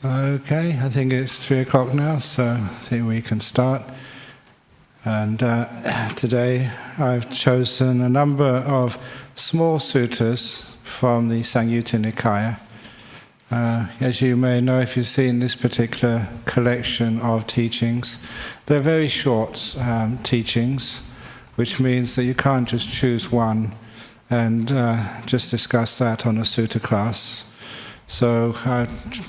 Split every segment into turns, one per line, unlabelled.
Okay, I think it's 3 o'clock now, so I think we can start. And today I've chosen a number of small suttas from the Samyutta Nikaya. As you may know, if you've seen this particular collection of teachings, they're very short teachings, which means that you can't just choose one and just discuss that on a sutta class. So I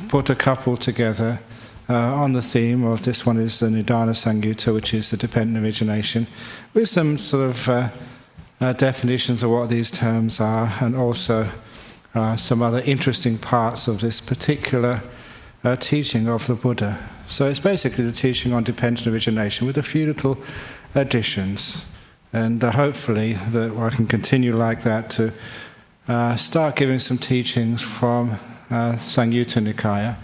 put a couple together on the theme of this one is the Nidana Samyutta, which is the Dependent Origination, with some sort of definitions of what these terms are, and also some other interesting parts of this particular teaching of the Buddha. So it's basically the teaching on dependent origination with a few little additions, and hopefully that I can continue like that to start giving some teachings from Samyutta Nikaya.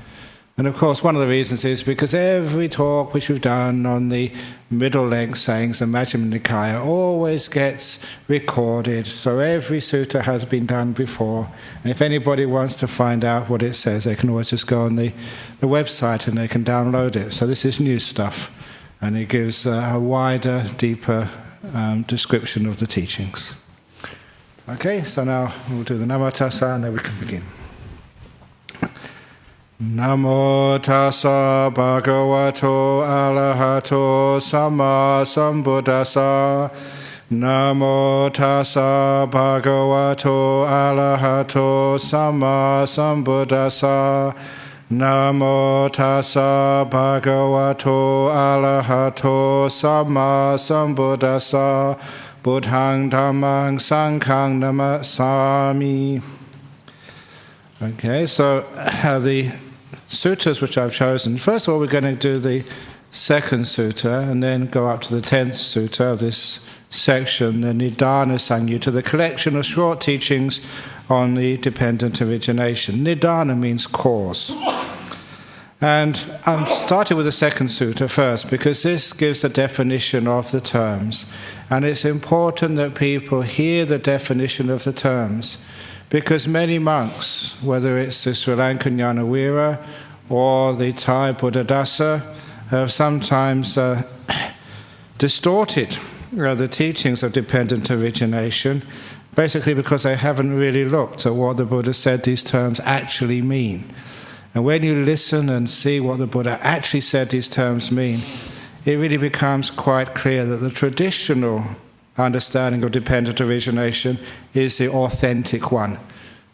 And of course one of the reasons is because every talk which we've done on the middle length sayings of Majjhima Nikaya always gets recorded, so every sutta has been done before, and if anybody wants to find out what it says, they can always just go on the website and they can download it. So this is new stuff, and it gives a wider, deeper description of the teachings. Okay, so now we'll do the Namo Tassa and then we can begin. Namo tassa bhagavato arahato samma sambuddhassa. Namo tassa bhagavato arahato samma sambuddhassa. Namo tassa bhagavato arahato samma sambuddhassa. Buddhaṃ dhammāṃ saṅghāṃ namasāmi. Okay, so the suttas which I've chosen, first of all we're going to do the second sutta and then go up to the 10th sutta of this section, the Nidana Samyutta, the collection of short teachings on the dependent origination. Nidana means cause. And I'm starting with the second sutta first because this gives a definition of the terms. And it's important that people hear the definition of the terms, because many monks, whether it's the Sri Lankan Yanavira or the Thai Buddhadasa, have sometimes distorted the teachings of dependent origination, basically because they haven't really looked at what the Buddha said these terms actually mean. And when you listen and see what the Buddha actually said these terms mean, it really becomes quite clear that the traditional understanding of dependent origination is the authentic one.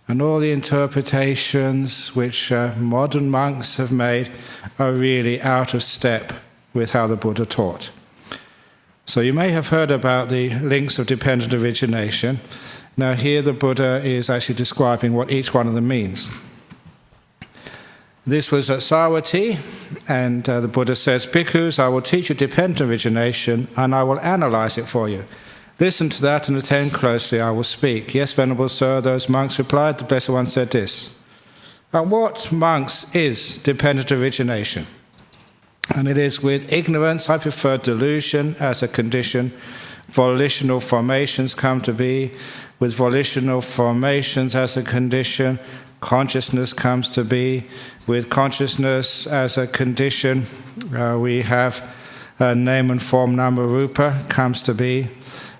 And all the interpretations which modern monks have made are really out of step with how the Buddha taught. So you may have heard about the links of dependent origination. Now here the Buddha is actually describing what each one of them means. This was at Savatthi, and the Buddha says, "Bhikkhus, I will teach you dependent origination, and I will analyze it for you. Listen to that and attend closely, I will speak." "Yes, Venerable Sir," those monks replied. The Blessed One said this. What, monks, is dependent origination? And it is with ignorance, I prefer delusion as a condition. Volitional formations come to be. With volitional formations as a condition, consciousness comes to be. With consciousness as a condition, we have name and form nama-rupa comes to be.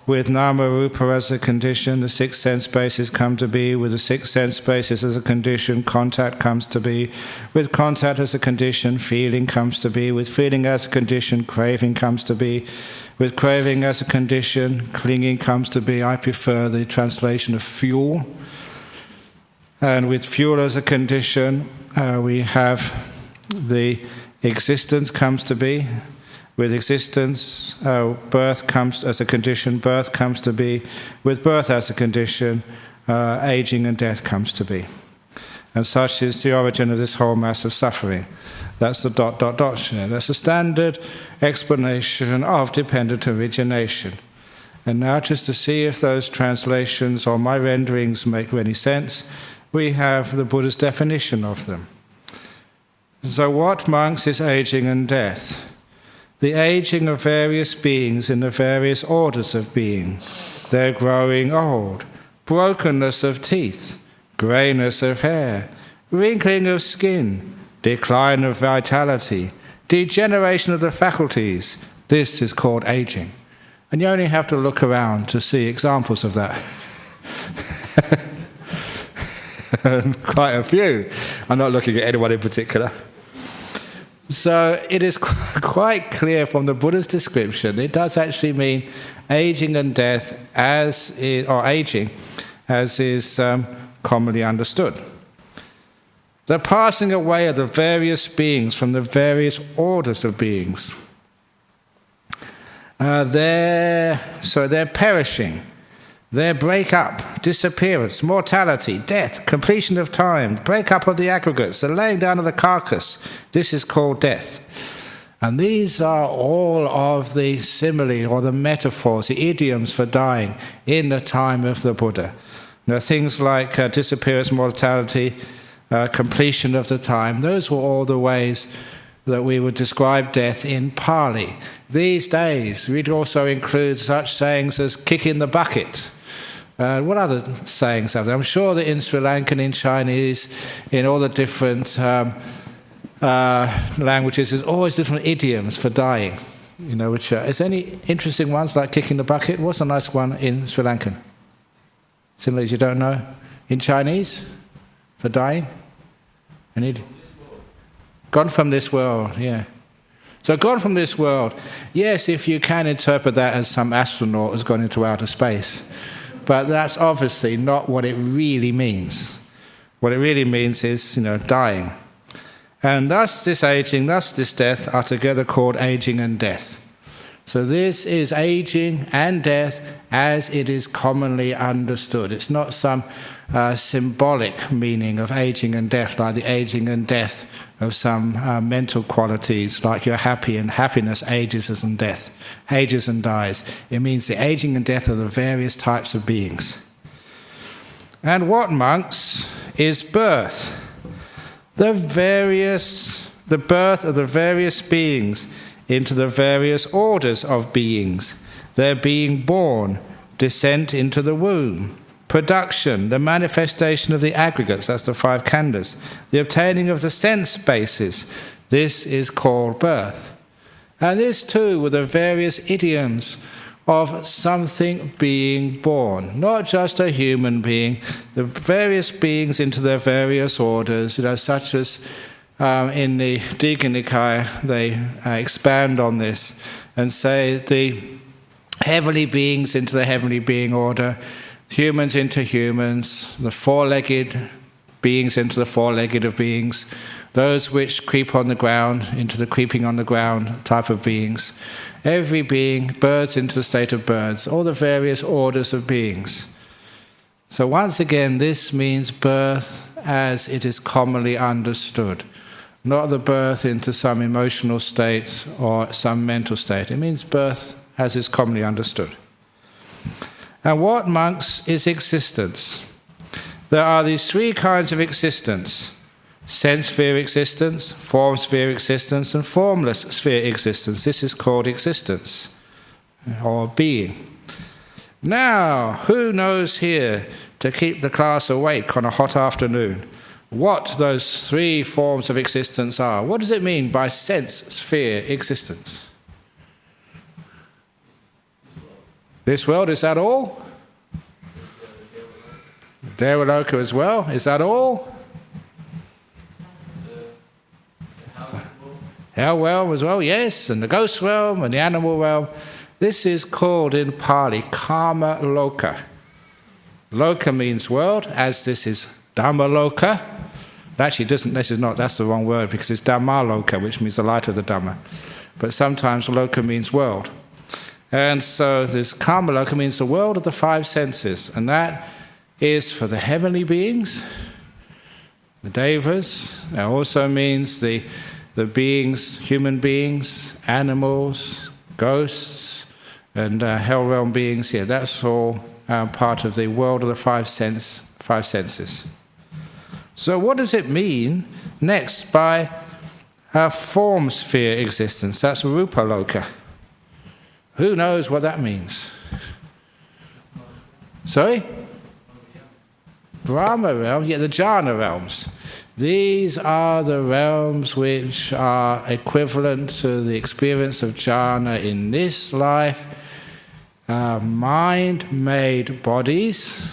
With nama-rupa as a condition, the 6 sense bases come to be. With the 6 sense bases as a condition, contact comes to be. With contact as a condition, feeling comes to be. With feeling as a condition, craving comes to be. With craving as a condition, clinging comes to be. I prefer the translation of fuel. And with fuel as a condition, we have the existence comes to be. With existence, birth comes as a condition, birth comes to be. With birth as a condition, aging and death comes to be. And such is the origin of this whole mass of suffering. That's the ... That's the standard explanation of dependent origination. And now just to see if those translations or my renderings make any sense, we have the Buddha's definition of them. So what, monks, is aging and death? The aging of various beings in the various orders of being, their growing old, brokenness of teeth, greyness of hair, wrinkling of skin, decline of vitality, degeneration of the faculties. This is called aging. And you only have to look around to see examples of that. Quite a few. I'm not looking at anyone in particular. So it is quite clear from the Buddha's description, it does actually mean aging and death or aging as is commonly understood. The passing away of the various beings from the various orders of beings. They're perishing, their break-up, disappearance, mortality, death, completion of time, break-up of the aggregates, the laying down of the carcass. This is called death. And these are all of the simile or the metaphors, the idioms for dying in the time of the Buddha. Things like disappearance, mortality, completion of the time. Those were all the ways that we would describe death in Pali. These days, we'd also include such sayings as kicking the bucket. What other sayings have there? I'm sure that in Sri Lankan, in Chinese, in all the different languages, there's always different idioms for dying. Which is there any interesting ones like kicking the bucket? What's a nice one in Sri Lankan? Similes you don't know? In Chinese, for dying? Gone from this world, yeah. So gone from this world. Yes, if you can interpret that as some astronaut has gone into outer space. But that's obviously not what it really means. What it really means is, dying. And thus this aging, thus this death are together called aging and death. So this is aging and death as it is commonly understood. It's not some symbolic meaning of aging and death, like the aging and death of some mental qualities, like you're happy and happiness ages and death, ages and dies. It means the aging and death of the various types of beings. And what, monks, is birth? The birth of the various beings into the various orders of beings, their being born, descent into the womb, production, the manifestation of the aggregates, that's the 5 khandhas, the obtaining of the sense bases, this is called birth. And this too were the various idioms of something being born, not just a human being, the various beings into their various orders, such as in the Digha Nikaya, they expand on this and say the heavenly beings into the heavenly being order, humans into humans, the 4-legged beings into the 4-legged of beings, those which creep on the ground into the creeping on the ground type of beings, every being, birds into the state of birds, all the various orders of beings. So once again, this means birth as it is commonly understood. Not the birth into some emotional state or some mental state. It means birth as is commonly understood. And what, monks, is existence? There are these 3 kinds of existence: sense sphere existence, form sphere existence, and formless sphere existence. This is called existence, or being. Now, who knows here, to keep the class awake on a hot afternoon, what those 3 forms of existence are? What does it mean by sense sphere existence? This world, is that all? Devaloka as well, is that all? Hell realm as well, yes, and the ghost realm and the animal realm. This is called in Pali Kama Loka. Loka means world, as this is Dhamma Loka. Actually, that's the wrong word, because it's Dhammaloka, which means the light of the Dhamma. But sometimes Loka means world. And so this Kama Loka means the world of the 5 senses, and that is for the heavenly beings, the devas. It also means the beings, human beings, animals, ghosts, and hell realm beings. Yeah, that's all part of the world of the 5 senses. So what does it mean next by form sphere existence? That's Rupa Loka. Who knows what that means? Sorry? Brahma realm, yet the jhana realms. These are the realms which are equivalent to the experience of jhana in this life. Mind-made bodies,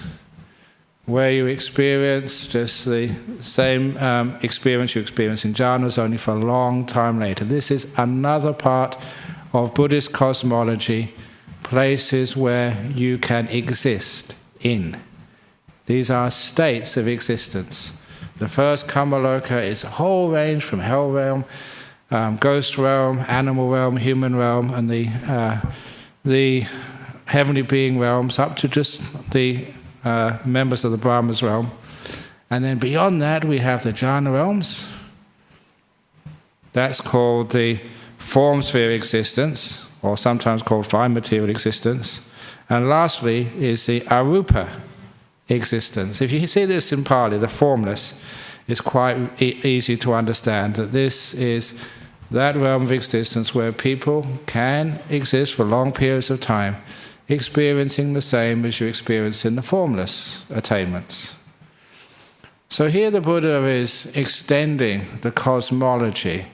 where you experience just the same experience you experience in jhanas, only for a long time later. This is another part of Buddhist cosmology, places where you can exist in. These are states of existence. The first Kamaloka is a whole range from hell realm, ghost realm, animal realm, human realm, and the heavenly being realms, up to just the members of the Brahma's realm. And then beyond that we have the jhana realms. That's called the form sphere existence, or sometimes called fine material existence. And lastly is the arupa existence. If you see this in Pali, the formless, it's quite easy to understand that this is that realm of existence where people can exist for long periods of time, experiencing the same as you experience in the formless attainments. So here the Buddha is extending the cosmology,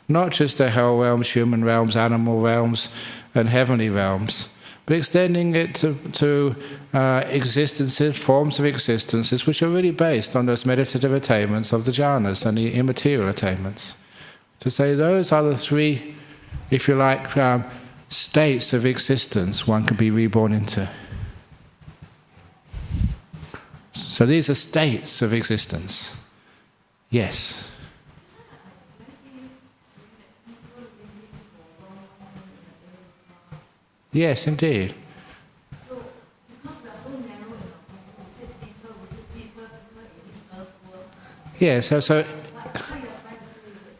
not just the hell realms, human realms, animal realms, and heavenly realms, but extending it to existences, forms of existences, which are really based on those meditative attainments of the jhanas and the immaterial attainments. To say those are the three, if you like, states of existence one can be reborn into. So these are states of existence. Yes. Yes, indeed.
So, because we are so narrow, we say people in this earth world.
Yeah, so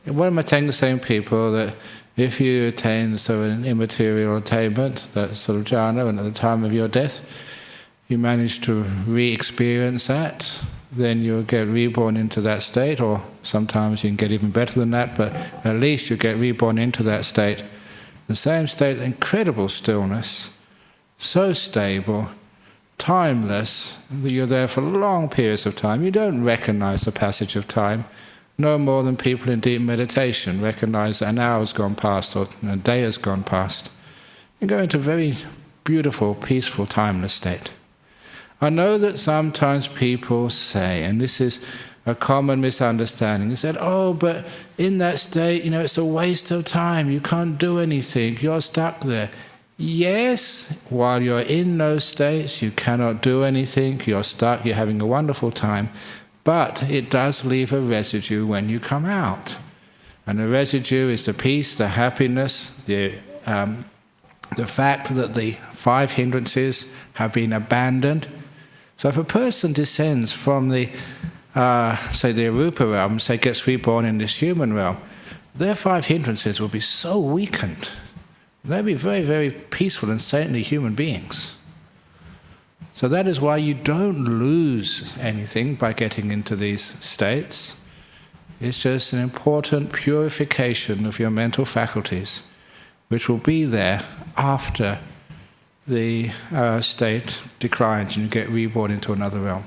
what am I saying the same people that if you attain an immaterial attainment, that sort of jhana, and at the time of your death you manage to re-experience that, then you'll get reborn into that state, or sometimes you can get even better than that, but at least you get reborn into that state. The same state, incredible stillness, so stable, timeless, that you're there for long periods of time. You don't recognize the passage of time, no more than people in deep meditation recognize that an hour's gone past or a day has gone past. You go into a very beautiful, peaceful, timeless state. I know that sometimes people say, and this is a common misunderstanding, they said, oh, but in that state, it's a waste of time, you can't do anything, you're stuck there. Yes, while you're in those states, you cannot do anything, you're stuck, you're having a wonderful time, but it does leave a residue when you come out. And the residue is the peace, the happiness, the fact that the 5 hindrances have been abandoned. So if a person descends from the say the arupa realm, say gets reborn in this human realm, their 5 hindrances will be so weakened. They'll be very, very peaceful and saintly human beings. So that is why you don't lose anything by getting into these states. It's just an important purification of your mental faculties, which will be there after the state declines and you get reborn into another realm.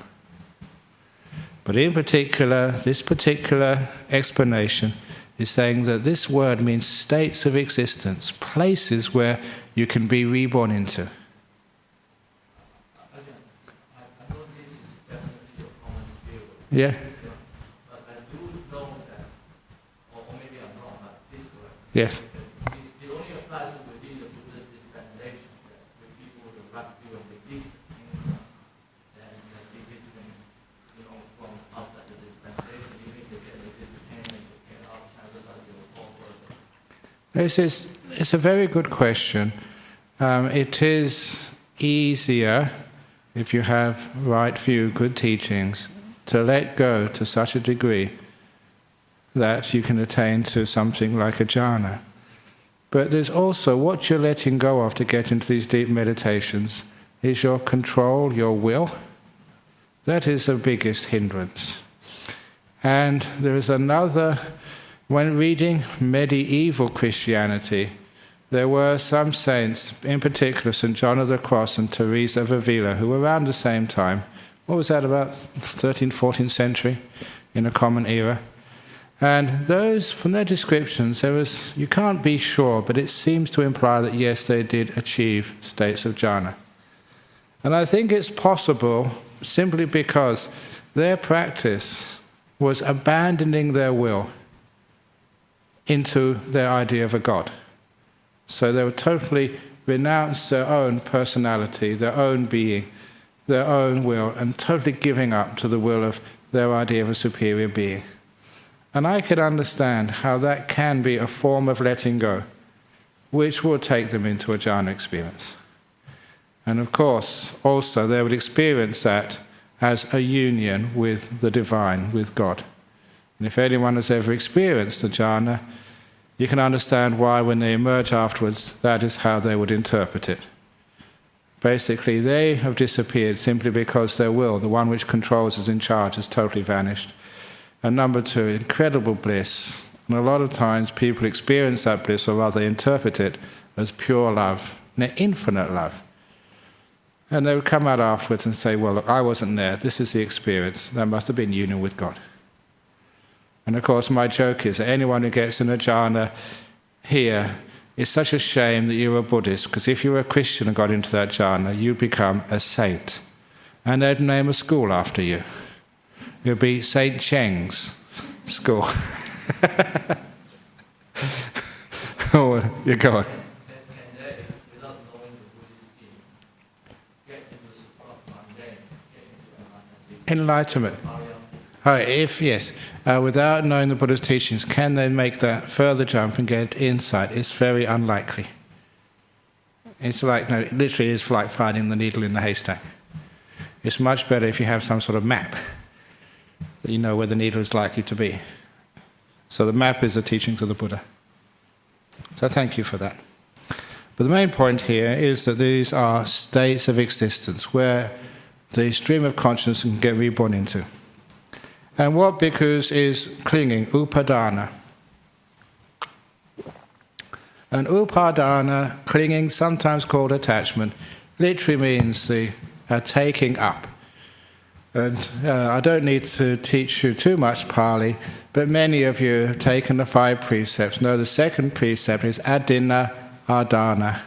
But in particular, this particular explanation is saying that this word means states of existence, places where you can be reborn into.
I know this is definitely your common spirit.
Yeah.
But I do know that, or maybe I'm wrong, but this correct.
Yes.
It only applies within the Buddhist dispensation, that the people with the right view of the discipline, and if it's from outside the dispensation, even if they get the discipline, they get out, chances are they will fall further.
It's a very good question. It is easier, if you have right view, good teachings, to let go to such a degree that you can attain to something like a jhana. But there's also what you're letting go of to get into these deep meditations is your control, your will. That is the biggest hindrance. And there is another, when reading medieval Christianity, there were some saints, in particular St. John of the Cross and Teresa of Avila, who were around the same time, what was that, about 13th, 14th century, in a common era. And those, from their descriptions, you can't be sure, but it seems to imply that yes, they did achieve states of jhana. And I think it's possible simply because their practice was abandoning their will into their idea of a God. So they would totally renounce their own personality, their own being, their own will, and totally giving up to the will of their idea of a superior being. And I could understand how that can be a form of letting go, which will take them into a jhana experience. And of course, also they would experience that as a union with the divine, with God. And if anyone has ever experienced the jhana, you can understand why when they emerge afterwards, that is how they would interpret it. Basically, they have disappeared simply because their will, the one which controls, is in charge, has totally vanished. And number two, incredible bliss. And a lot of times people experience that bliss, or rather interpret it as pure love, infinite love. And they would come out afterwards and say, well, look, I wasn't there. This is the experience. That must have been union with God. And of course, my joke is that anyone who gets in a jhana here, it's such a shame that you're a Buddhist, because if you were a Christian and got into that jhana, you'd become a saint. And they'd name a school after you. It would be St. Cheng's school. Oh, you go on.
Can they, without knowing the Buddhist scheme, get into the Sutta and then get into
Enlightenment. Yes, without knowing the Buddha's teachings, can they make that further jump and get insight? It's very unlikely. It's like, no, it literally is like finding the needle in the haystack. It's much better if you have some sort of map that you know where the needle is likely to be. So the map is the teachings of the Buddha. So thank you for that. But the main point here is that these are states of existence where the stream of consciousness can get reborn into. And what bhikkhus is clinging, upadana. And upadana, clinging, sometimes called attachment, literally means the taking up. And I don't need to teach you too much Pali, but many of you have taken the 5 precepts. No, the second precept is adina adana.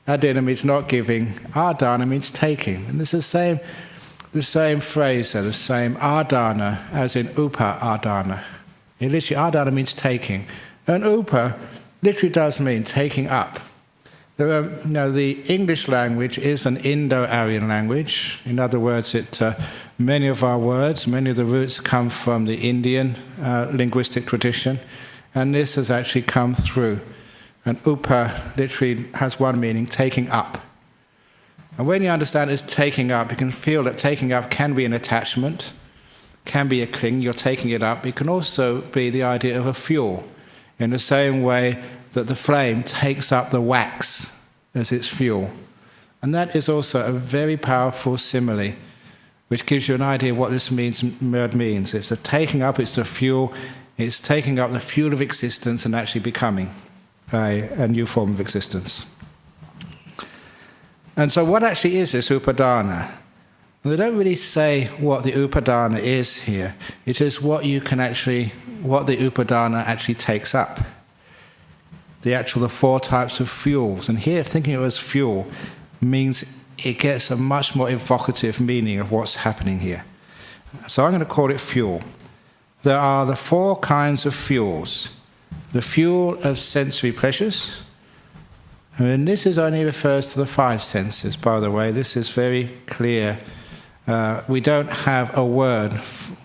Adina means not giving, adana means taking. And it's the same phrase there, the same adana as in upa adana. It literally, adana means taking. And upa literally does mean taking up. The English language is an Indo-Aryan language. In other words, many of our words, many of the roots come from the Indian linguistic tradition, and this has actually come through. And upa literally has one meaning, taking up. And when you understand it's taking up, you can feel that taking up can be an attachment, can be a cling, you're taking it up. It can also be the idea of a fuel, in the same way that the flame takes up the wax as its fuel. And that is also a very powerful simile, which gives you an idea of what this word means. It's the taking up, it's the fuel, it's taking up the fuel of existence and actually becoming a new form of existence. And so what actually is this upadana? They don't really say what the upadana is here. It is what the upadana actually takes up. The 4 types of fuels. And here, thinking of it as fuel means it gets a much more evocative meaning of what's happening here. So I'm going to call it fuel. There are the 4 kinds of fuels. The fuel of sensory pleasures. And this only refers to the 5 senses, by the way. This is very clear. We don't have a word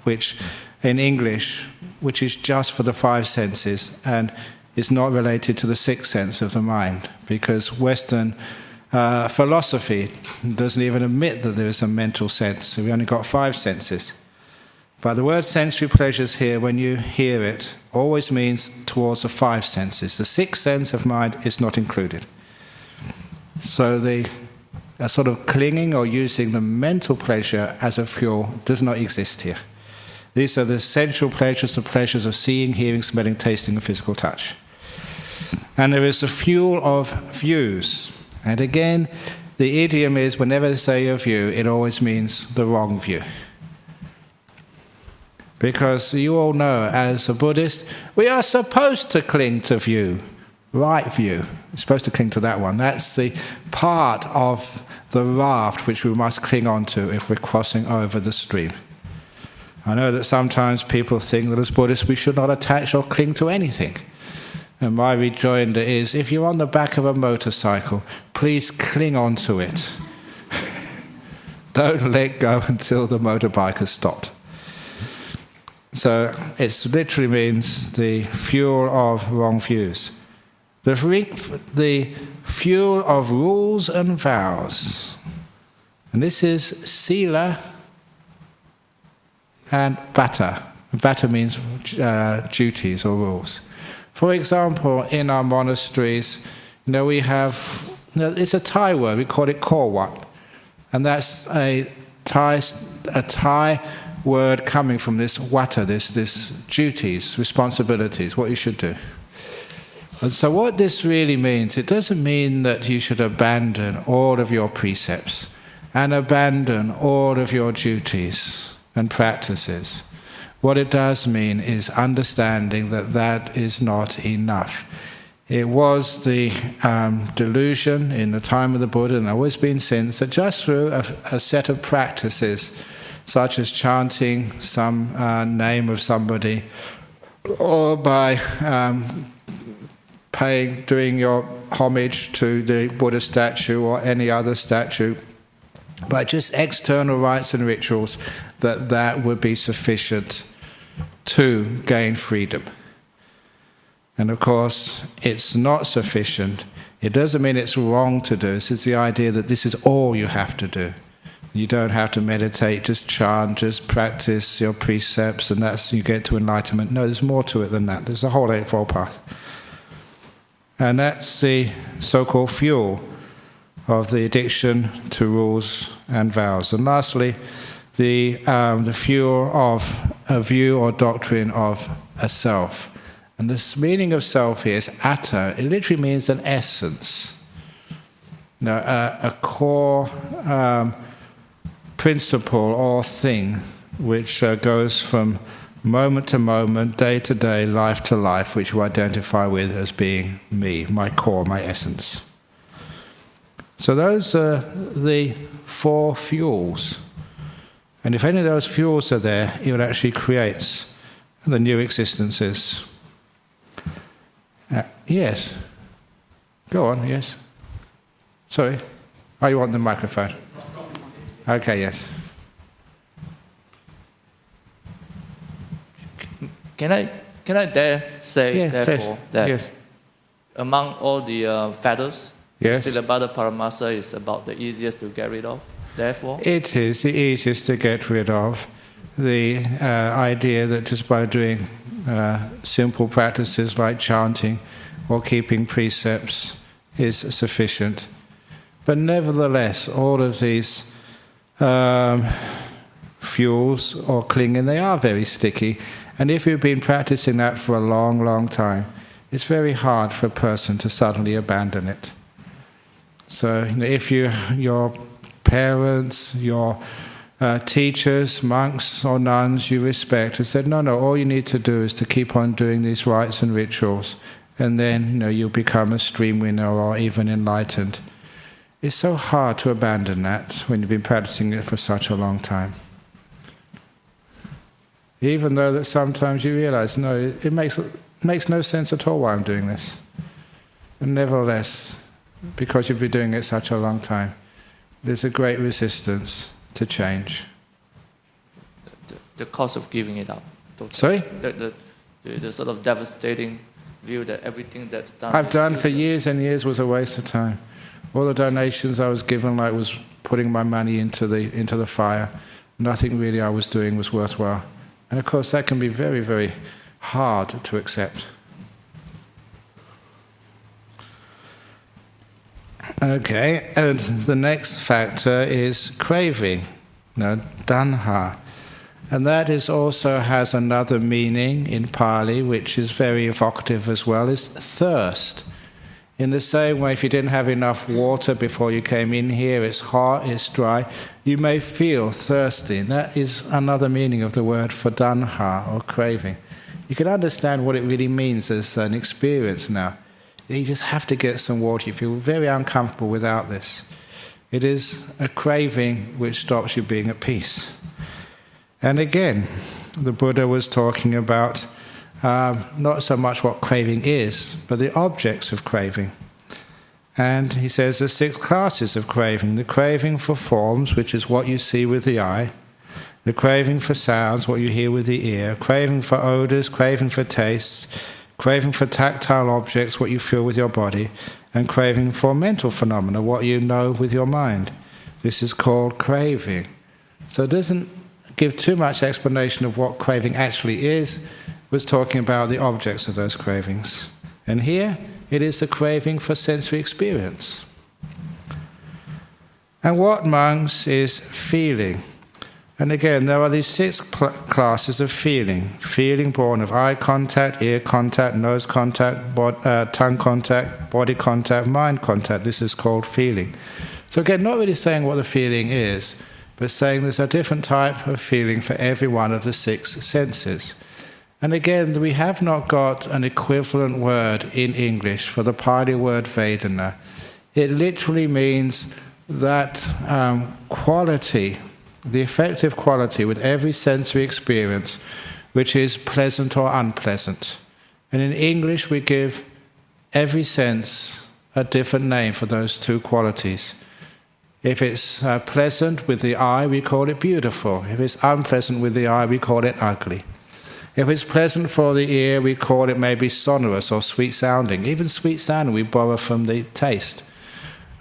which, in English, which is just for the 5 senses and is not related to the 6th sense of the mind, because Western philosophy doesn't even admit that there is a mental sense. So we only got 5 senses. But the word sensory pleasures here, when you hear it, always means towards the 5 senses. The 6th sense of mind is not included. So the sort of clinging or using the mental pleasure as a fuel does not exist here. These are the sensual pleasures, the pleasures of seeing, hearing, smelling, tasting, and physical touch. And there is the fuel of views. And again, the idiom is, whenever they say a view, it always means the wrong view. Because you all know, as a Buddhist, we are supposed to cling to view, right view. We're supposed to cling to that one. That's the part of the raft which we must cling on to if we're crossing over the stream. I know that sometimes people think that as Buddhists we should not attach or cling to anything. And my rejoinder is, if you're on the back of a motorcycle, please cling on to it. Don't let go until the motorbike has stopped. So it literally means the fuel of wrong views. The fuel of rules and vows. And this is sila and bhatta. Bhatta means duties or rules. For example, in our monasteries, we have, it's a Thai word, we call it korwat. And that's a Thai word coming from this wata, this duties, responsibilities, what you should do. And so what this really means, it doesn't mean that you should abandon all of your precepts and abandon all of your duties and practices. What it does mean is understanding that that is not enough. It was the delusion in the time of the Buddha, and always been since, that just through a set of practices, such as chanting some name of somebody, or by doing your homage to the Buddha statue or any other statue, by just external rites and rituals, that would be sufficient to gain freedom. And of course, it's not sufficient. It doesn't mean it's wrong to do. This is the idea that this is all you have to do. You don't have to meditate, just chant, just practice your precepts, and that's you get to enlightenment. No, there's more to it than that. There's the whole Eightfold Path. And that's the so-called fuel of the addiction to rules and vows. And lastly, the fuel of a view or doctrine of a self. And this meaning of self here is atta. It literally means an essence. A core principle or thing which goes from moment to moment, day to day, life to life, which you identify with as being me, my core, my essence. So those are the four fuels. And if any of those fuels are there, it would actually create the new existences. Yes. Go on, yes. Sorry. Oh, you want the microphone? Okay, yes.
Can I dare say, therefore, that among all the feathers, Silabbata Paramasa is about the easiest to get rid of? Therefore,
it is the easiest to get rid of. The idea that just by doing simple practices like chanting or keeping precepts is sufficient. But nevertheless, all of these fuels or clinging, they are very sticky. And if you've been practicing that for a long, long time, it's very hard for a person to suddenly abandon it. So if your parents, your teachers, monks or nuns you respect have said, no, all you need to do is to keep on doing these rites and rituals, and then you'll become a stream winner or even enlightened. It's so hard to abandon that when you've been practicing it for such a long time. Even though that sometimes you realize, no, it makes no sense at all why I'm doing this. And nevertheless, because you've been doing it such a long time, there's a great resistance to change.
The cost of giving it up.
Sorry?
The sort of devastating view that everything that's done
I've done for years and years was a waste of time. All the donations I was given, like, was putting my money into the fire. Nothing really I was doing was worthwhile. And of course that can be very, very hard to accept. Okay, and the next factor is craving, tanha. And that also has another meaning in Pali, which is very evocative as well, is thirst. In the same way, if you didn't have enough water before you came in here, it's hot, it's dry, you may feel thirsty. And that is another meaning of the word for tanha, or craving. You can understand what it really means as an experience now. You just have to get some water. You feel very uncomfortable without this. It is a craving which stops you being at peace. And again, the Buddha was talking about not so much what craving is, but the objects of craving. And he says there's 6 classes of craving. The craving for forms, which is what you see with the eye. The craving for sounds, what you hear with the ear. Craving for odors, craving for tastes. Craving for tactile objects, what you feel with your body. And craving for mental phenomena, what you know with your mind. This is called craving. So it doesn't give too much explanation of what craving actually is. It was talking about the objects of those cravings. And here, it is the craving for sensory experience. And what, monks, is feeling? And again, there are these 6 classes of feeling. Feeling born of eye contact, ear contact, nose contact, tongue contact, body contact, mind contact. This is called feeling. So again, not really saying what the feeling is, but saying there's a different type of feeling for every one of the 6 senses. And again, we have not got an equivalent word in English for the Pali word Vedana. It literally means that quality, the effective quality with every sensory experience, which is pleasant or unpleasant. And in English we give every sense a different name for those 2 qualities. If it's pleasant with the eye, we call it beautiful. If it's unpleasant with the eye, we call it ugly. If it's pleasant for the ear, we call it maybe sonorous or sweet sounding. Even sweet sounding we borrow from the taste.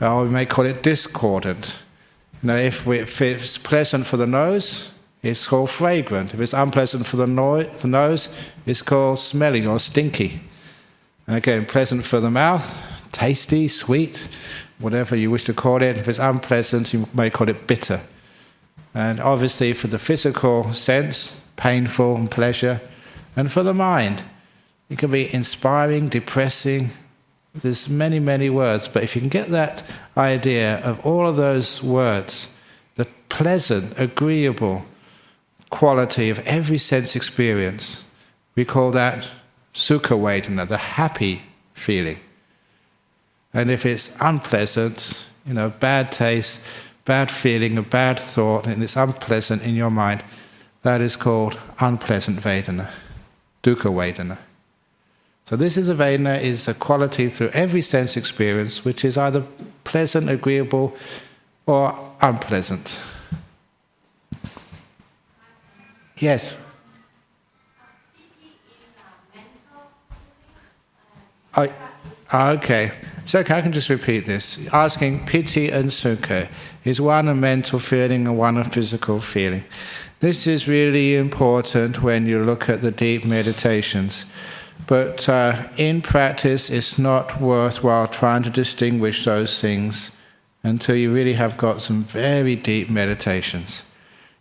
Or we may call it discordant. If it's pleasant for the nose, it's called fragrant. If it's unpleasant for the nose, it's called smelly or stinky. And again, pleasant for the mouth, tasty, sweet, whatever you wish to call it. If it's unpleasant, you may call it bitter. And obviously for the physical sense, painful and pleasure. And for the mind, it can be inspiring, depressing. There's many, many words, but if you can get that idea of all of those words, the pleasant, agreeable quality of every sense experience, we call that sukha vedana, the happy feeling. And if it's unpleasant, bad taste, bad feeling, a bad thought, and it's unpleasant in your mind, that is called unpleasant vedana, dukkha vedana. So this is a quality through every sense experience which is either pleasant, agreeable, or unpleasant. Yes? Okay. So I can just repeat this. Asking piti and sukha, is one a mental feeling and one a physical feeling? This is really important when you look at the deep meditations. But in practice, it's not worthwhile trying to distinguish those things until you really have got some very deep meditations.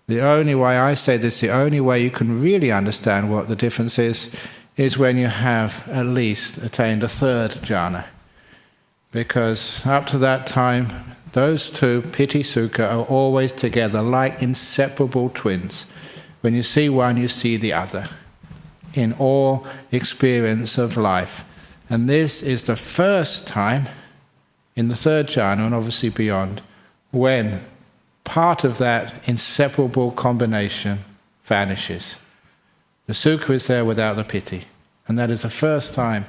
The only way, I say this, the only way you can really understand what the difference is when you have at least attained a 3rd jhana. Because up to that time, those 2, piti, sukha, are always together like inseparable twins. When you see one, you see the other in all experience of life. And this is the first time in the 3rd jhana, and obviously beyond, when part of that inseparable combination vanishes. The sukha is there without the piti, and that is the first time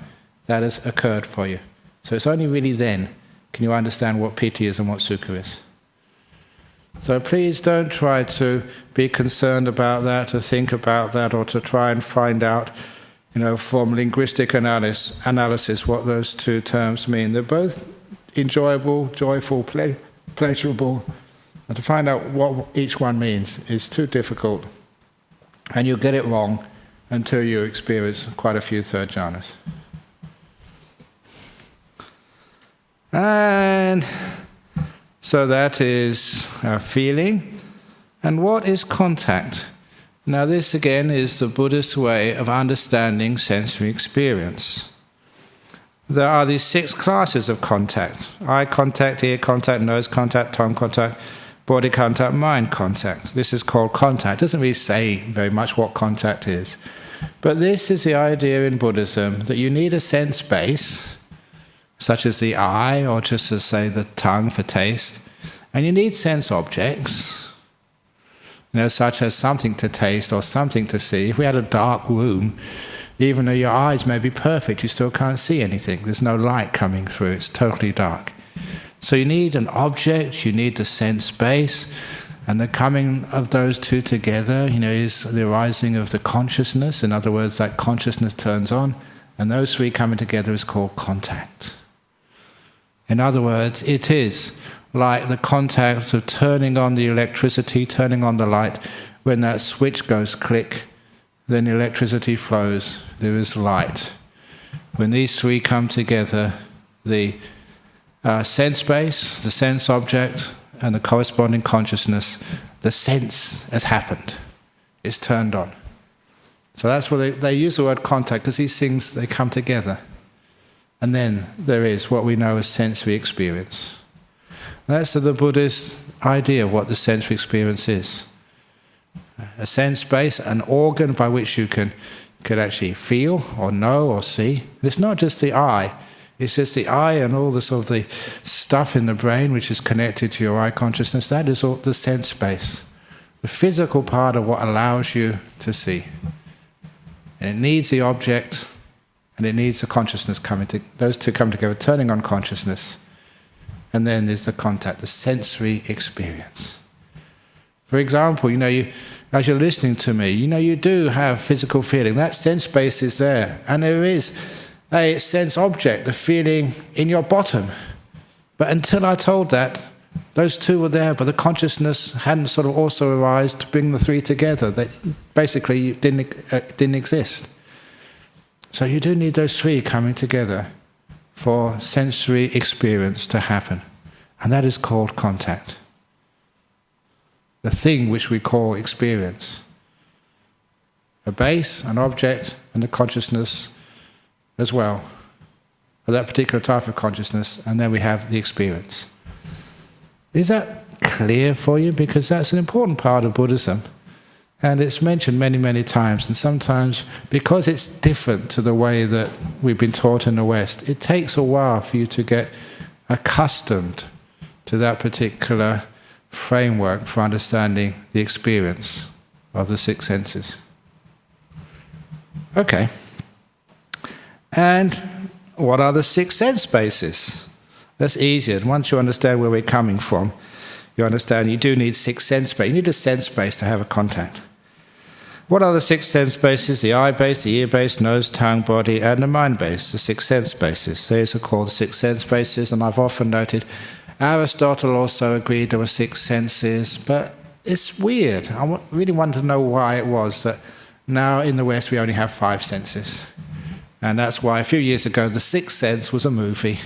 that has occurred for you. So it's only really then can you understand what piti is and what sukha is. So please don't try to be concerned about that, to think about that, or to try and find out, from linguistic analysis what those 2 terms mean. They're both enjoyable, joyful, pleasurable, and to find out what each one means is too difficult, and you'll get it wrong until you experience quite a few 3rd jhanas. And so that is feeling. And what is contact? Now this again is the Buddhist way of understanding sensory experience. there are these 6 classes of contact. Eye contact, ear contact, nose contact, tongue contact, body contact, mind contact. This is called contact. It doesn't really say very much what contact is. But this is the idea in Buddhism, that you need a sense base, such as the eye, or just as say the tongue for taste. And you need sense objects, such as something to taste or something to see. If we had a dark room, even though your eyes may be perfect, you still can't see anything. There's no light coming through, it's totally dark. So you need an object, you need the sense base, and the coming of those two together, is the arising of the consciousness. In other words, that consciousness turns on, and those 3 coming together is called contact. In other words, it is like the contact of turning on the electricity, turning on the light. When that switch goes click, then the electricity flows, there is light. When these 3 come together, the sense base, the sense object, and the corresponding consciousness, the sense has happened. It's turned on. So that's why they use the word contact, because these things, they come together. And then there is what we know as sensory experience. That's the Buddhist idea of what the sensory experience is. A sense base, an organ by which you can actually feel or know or see. It's not just the eye. It's just the eye and all the sort of the stuff in the brain which is connected to your eye consciousness. That is all the sense base. The physical part of what allows you to see. And it needs the object and it needs the consciousness coming to, those two come together, turning on consciousness. And then there's the contact, the sensory experience. For example, as you're listening to me, you do have physical feeling. That sense base is there. And there is a sense object, the feeling in your bottom. But until I told that, those 2 were there, but the consciousness hadn't sort of also arisen to bring the 3 together. They basically didn't exist. So you do need those 3 coming together for sensory experience to happen. And that is called contact. The thing which we call experience. A base, an object, and the consciousness as well. Of that particular type of consciousness, and then we have the experience. Is that clear for you? Because that's an important part of Buddhism. And it's mentioned many, many times, and sometimes, because it's different to the way that we've been taught in the West, it takes a while for you to get accustomed to that particular framework for understanding the experience of the 6 senses. Okay. And what are the 6 sense bases? That's easier. Once you understand where we're coming from, you understand you do need 6 sense bases. You need a sense base to have a contact. What are the 6 sense bases? The eye base, the ear base, nose, tongue, body, and the mind base, the 6 sense bases. These are called the 6 sense bases, and I've often noted Aristotle also agreed there were 6 senses, but it's weird. I really want to know why it was that now in the West we only have 5 senses. And that's why a few years ago the 6th sense was a movie.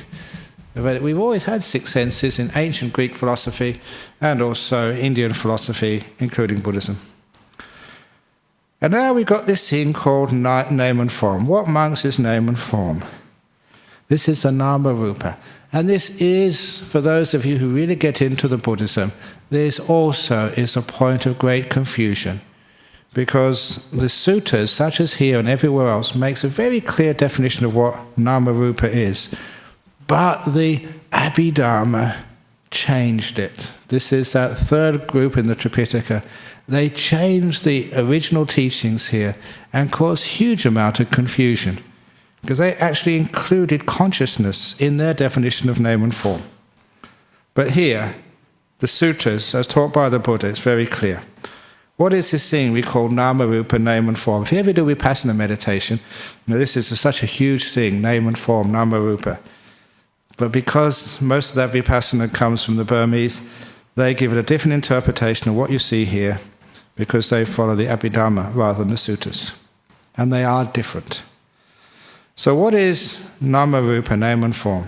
But we've always had 6 senses in ancient Greek philosophy and also Indian philosophy, including Buddhism. And now we've got this thing called name and form. What amongst is name and form? This is a nama rupa. And this is, for those of you who really get into the Buddhism, this also is a point of great confusion. Because the suttas, such as here and everywhere else, makes a very clear definition of what nama rupa is. But the Abhidharma changed it. This is that 3rd group in the Tripitaka. They changed the original teachings here and caused huge amount of confusion. Because they actually included consciousness in their definition of name and form. But here, the suttas, as taught by the Buddha, it's very clear. What is this thing we call nama rupa, name and form? If you ever do vipassana meditation, this is such a huge thing, name and form, nama rupa. But because most of that vipassana comes from the Burmese, they give it a different interpretation of what you see here, because they follow the Abhidharma rather than the suttas. And they are different. So what is nama rupa, name and form?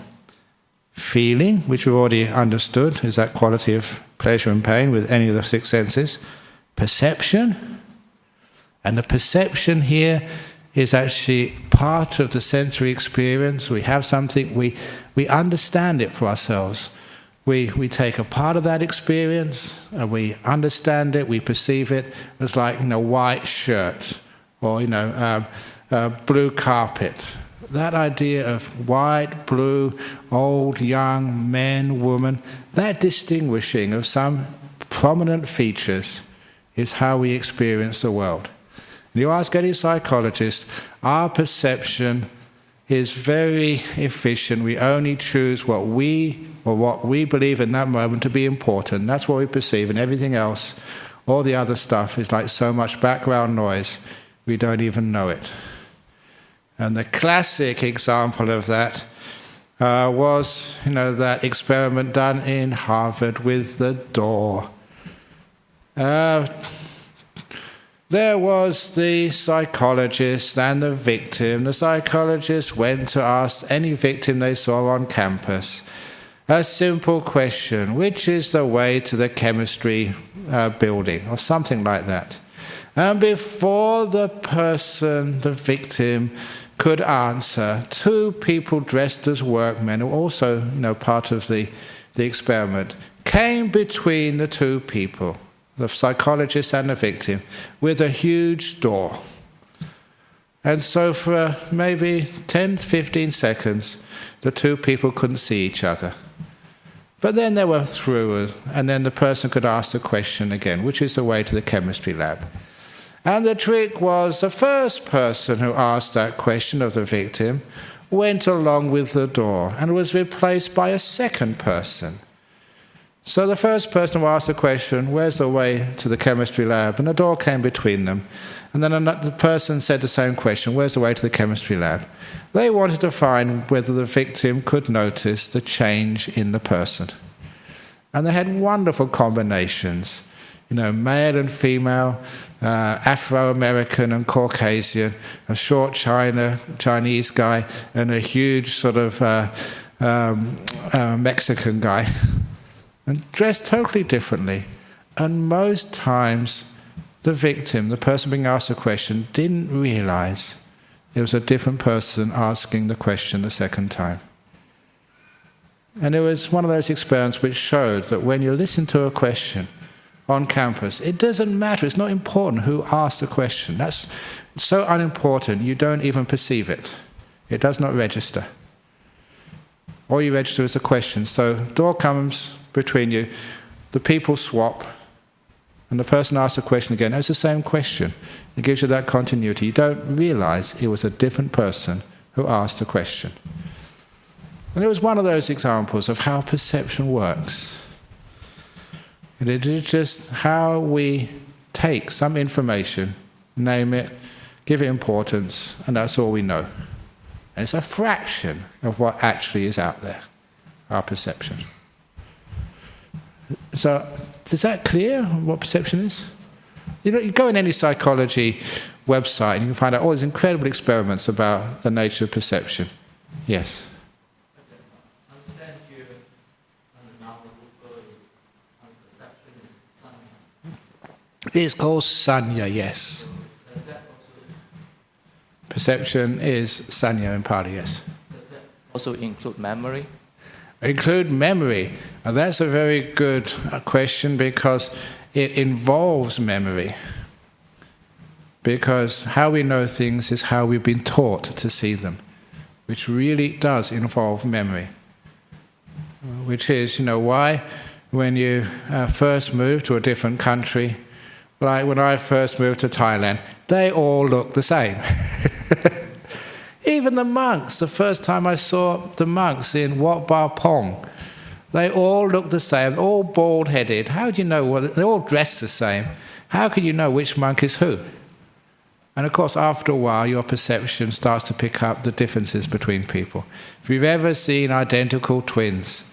Feeling, which we've already understood, is that quality of pleasure and pain with any of the 6 senses. Perception, and the perception here is actually part of the sensory experience. We have something, we understand it for ourselves. We take a part of that experience, and we understand it, we perceive it as like, white shirt, or, blue carpet. That idea of white, blue, old, young, men, woman, that distinguishing of some prominent features is how we experience the world. And you ask any psychologist, our perception is very efficient. We only choose what we believe in that moment to be important. That's what we perceive, and everything else, all the other stuff, is like so much background noise, we don't even know it. And the classic example of that was, that experiment done in Harvard with the door. There was the psychologist and the victim. The psychologist went to ask any victim they saw on campus a simple question: which is the way to the chemistry building, or something like that. And before the victim could answer, two people dressed as workmen, who were also, part of the experiment, came between the two people, the psychologist and the victim, with a huge door. And so for maybe 10, 15 seconds, the two people couldn't see each other. But then they were through, and then the person could ask the question again: which is the way to the chemistry lab? And the trick was, the first person who asked that question of the victim went along with the door and was replaced by a second person. So the first person who asked the question, where's the way to the chemistry lab? And the door came between them. And then the person said the same question, where's the way to the chemistry lab? They wanted to find whether the victim could notice the change in the person. And they had wonderful combinations, male and female, Afro-American and Caucasian, a short Chinese guy, and a huge sort of Mexican guy, and dressed totally differently. And most times the victim, the person being asked the question, didn't realize it was a different person asking the question the second time. And it was one of those experiments which showed that when you listen to a question on campus, it doesn't matter, it's not important who asked the question. That's so unimportant, you don't even perceive it. It does not register. All you register is a question. So door comes between you, the people swap, and the person asks the question again. It's the same question. It gives you that continuity. You don't realize it was a different person who asked the question. And it was one of those examples of how perception works. And it is just how we take some information, name it, give it importance, and that's all we know. And it's a fraction of what actually is out there, our perception. So, is that clear, what perception is? You go in any psychology website and you can find out all these incredible experiments about the nature of perception. Yes? It is called sanya, yes. Perception is sanya in Pali, yes.
Does that also include memory?
Include memory? Now that's a very good question, because it involves memory. Because how we know things is how we've been taught to see them, which really does involve memory. Which is, why when you first move to a different country, like when I first moved to Thailand, they all look the same. Even the monks, the first time I saw the monks in Wat Ba Pong, they all look the same, all bald-headed. How do you know? They're all dressed the same. How can you know which monk is who? And of course, after a while, your perception starts to pick up the differences between people. If you've ever seen identical twins,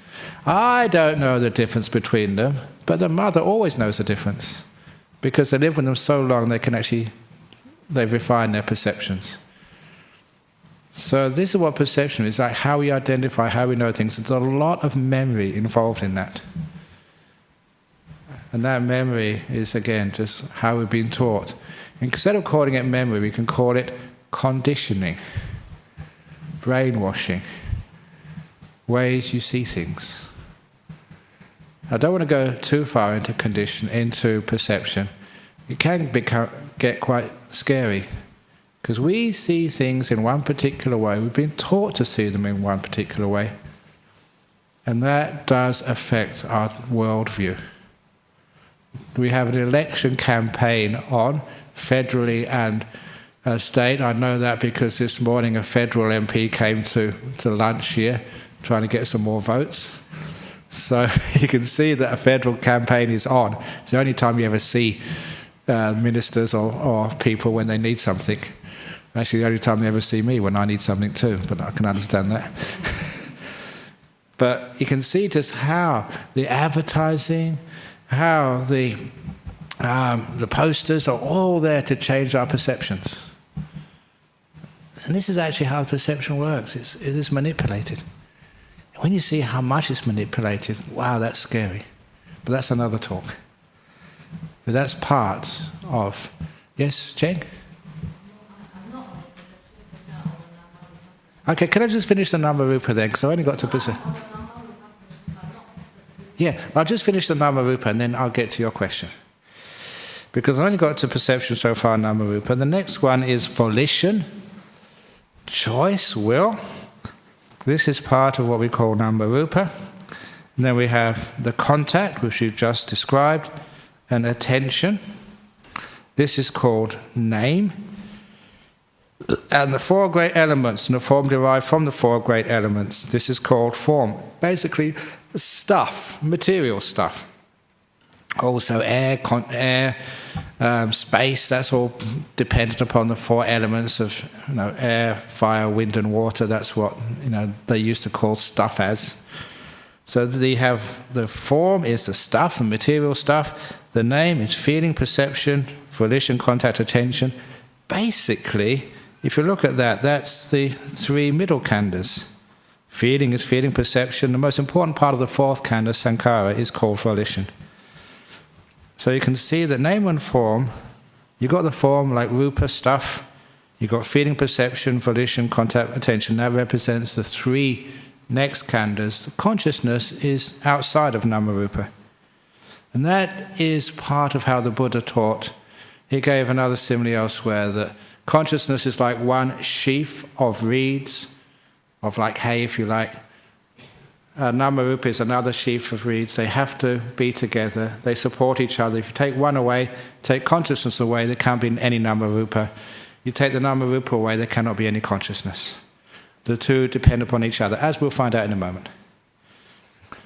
I don't know the difference between them, but the mother always knows the difference. Because they live with them so long, they've refined their perceptions. So this is what perception is, like how we identify, how we know things. There's a lot of memory involved in that. And that memory is, again, just how we've been taught. Instead of calling it memory, we can call it conditioning. brainwashing, ways you see things. I don't want to go too far into perception. It can get quite scary, because we see things in one particular way. We've been taught to see them in one particular way, and that does affect our worldview. We have an election campaign on, federally and state. I know that because this morning a federal MP came to lunch here, trying to get some more votes. So you can see that a federal campaign is on. It's the only time you ever see ministers or people when they need something. Actually, the only time they ever see me when I need something too, but I can understand that. But you can see just how the advertising, how the posters are all there to change our perceptions. And this is actually how perception works. It is manipulated. When you see how much it's manipulated, wow, that's scary. But that's another talk. But that's part of... Yes, Cheng? Okay, can I just finish the Nama Rupa then? Because I only got to... Yeah, I'll just finish the Nama Rupa and then I'll get to your question. Because I only got to perception so far, Nama Rupa. The next one is volition, choice, will. This is part of what we call Nama Rupa. And then we have the contact, which you've just described, and attention. This is called name. And the four great elements, and the form derived from the four great elements, this is called form. Basically, stuff, material stuff. Also air, space, that's all dependent upon the four elements of air, fire, wind and water. That's what they used to call stuff as. So they have the form is the stuff, the material stuff. The name is feeling, perception, volition, contact, attention. Basically, if you look at that, that's the three middle khandhas. Feeling is feeling, perception. The most important part of the fourth khandha, sankhara, is called volition. So you can see that name and form, you've got the form like rupa, stuff, you've got feeling, perception, volition, contact, attention. That represents the three next khandhas. Consciousness is outside of nama rupa. And that is part of how the Buddha taught. He gave another simile elsewhere, that consciousness is like one sheaf of reeds, of like hay if you like. Nama Rupa is another sheaf of reeds. They have to be together. They support each other. If you take one away, take consciousness away, there can't be any Nama Rupa. You take the Nama Rupa away, there cannot be any consciousness. The two depend upon each other, as we'll find out in a moment.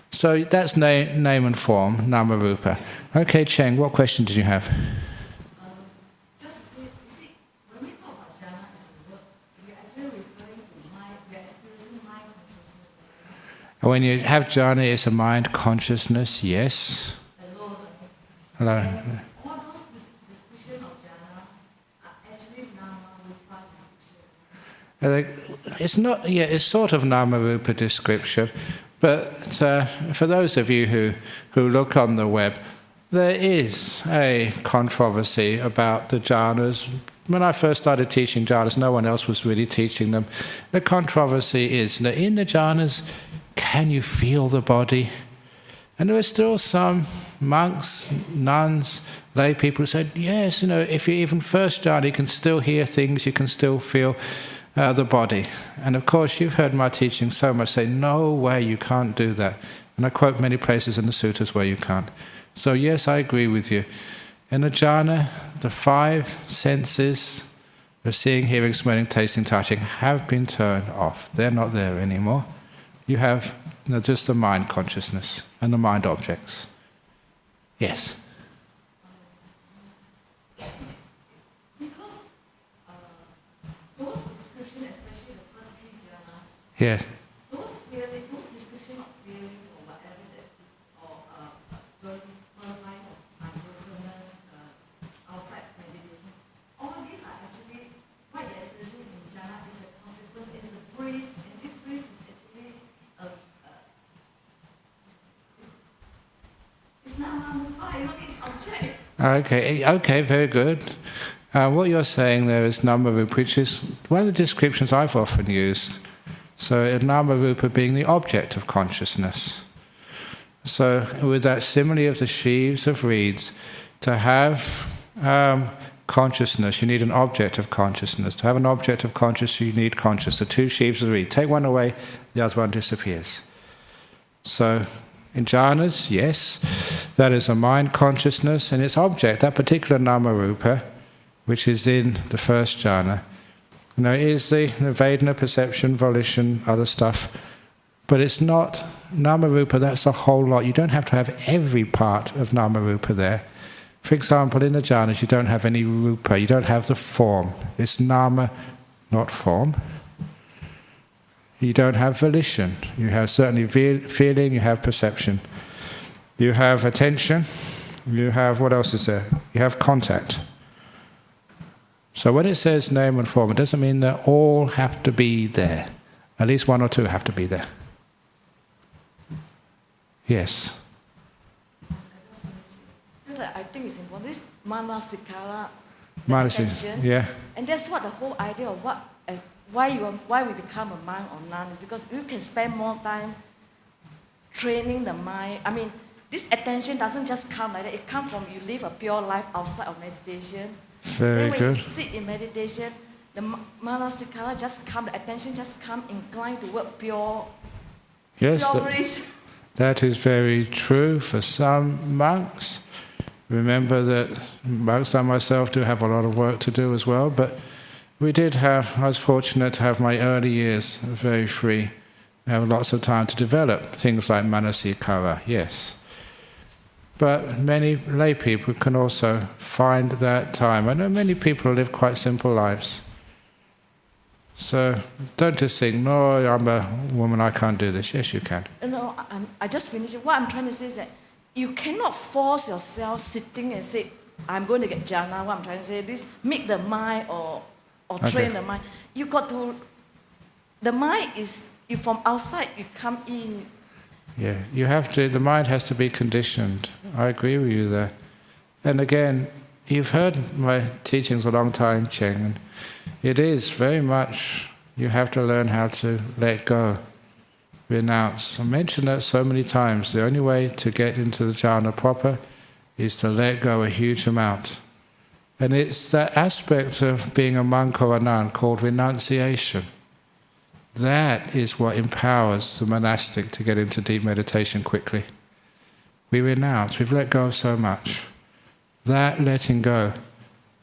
So that's name and form, Nama Rupa. Okay, Cheng, what question did you have? When you have jhana, it's a mind consciousness, yes. Hello.
All those descriptions of jhana are actually nama rupa description.
It's not, it's sort of nama rupa description, but for those of you who look on the web, there is a controversy about the jhanas. When I first started teaching jhanas, no one else was really teaching them. The controversy is that in the jhanas, can you feel the body? And there are still some monks, nuns, lay people who said, yes, if you're even first jhana, you can still hear things, you can still feel the body. And of course, you've heard my teaching so much say, no way, you can't do that. And I quote many places in the suttas where you can't. So yes, I agree with you. In the jhana, the five senses of seeing, hearing, smelling, tasting, touching have been turned off. They're not there anymore. You have just the mind consciousness and the mind objects. Yes?
Because those descriptions, especially the first three jhana,
Yes.
those descriptions of feelings or whatever that, or qualifying of unwholesomeness outside meditation, all these are actually what the expression in jhana is a consequence, is a breeze, and this breeze is actually it's not it's object.
Okay, very good. What you're saying there is nama rupa, which is one of the descriptions I've often used. So nama-rupa being the object of consciousness. So with that simile of the sheaves of reeds, to have consciousness, you need an object of consciousness. To have an object of consciousness, you need consciousness. The two sheaves of reeds. Take one away, the other one disappears. So in jhanas, yes, that is a mind consciousness, and its object, that particular nama-rupa, which is in the first jhana, is the Vedana, perception, volition, other stuff. But it's not nama-rupa, that's a whole lot. You don't have to have every part of nama-rupa there. For example, in the jhanas, you don't have any rupa, you don't have the form. It's nama, not form. You don't have volition. You have certainly feeling, you have perception. You have attention, you have, what else is there? You have contact. So when it says name and form, it doesn't mean that all have to be there. At least one or two have to be there. Yes.
I think it's important. This manasikara,
Manasik, yeah.
And that's what the whole idea of why we become a monk or nun is because you can spend more time training the mind. I mean, this attention doesn't just come like that. It comes from you live a pure life outside of meditation.
Very
then when
good.
you sit in meditation, the manasikara just come, the attention just come inclined toward pure.
Yes,
pure
that is very true for some monks. Remember that monks like myself do have a lot of work to do as well, but I was fortunate to have my early years very free. I have lots of time to develop things like manasikara, yes. But many lay people can also find that time. I know many people live quite simple lives. So don't just think, no, I'm a woman, I can't do this. Yes, you can.
No, I just finished. What I'm trying to say is that you cannot force yourself sitting and say, I'm going to get jhana. What I'm trying to say is make the mind or train the mind. You got to, the mind is, you from outside, you come in.
Yeah, you have to, the mind has to be conditioned. I agree with you there. And again, you've heard my teachings a long time, Cheng, and it is very much, you have to learn how to let go, renounce. I mentioned that so many times. The only way to get into the jhana proper is to let go a huge amount. And it's that aspect of being a monk or a nun called renunciation. That is what empowers the monastic to get into deep meditation quickly. We renounce, we've let go of so much. That letting go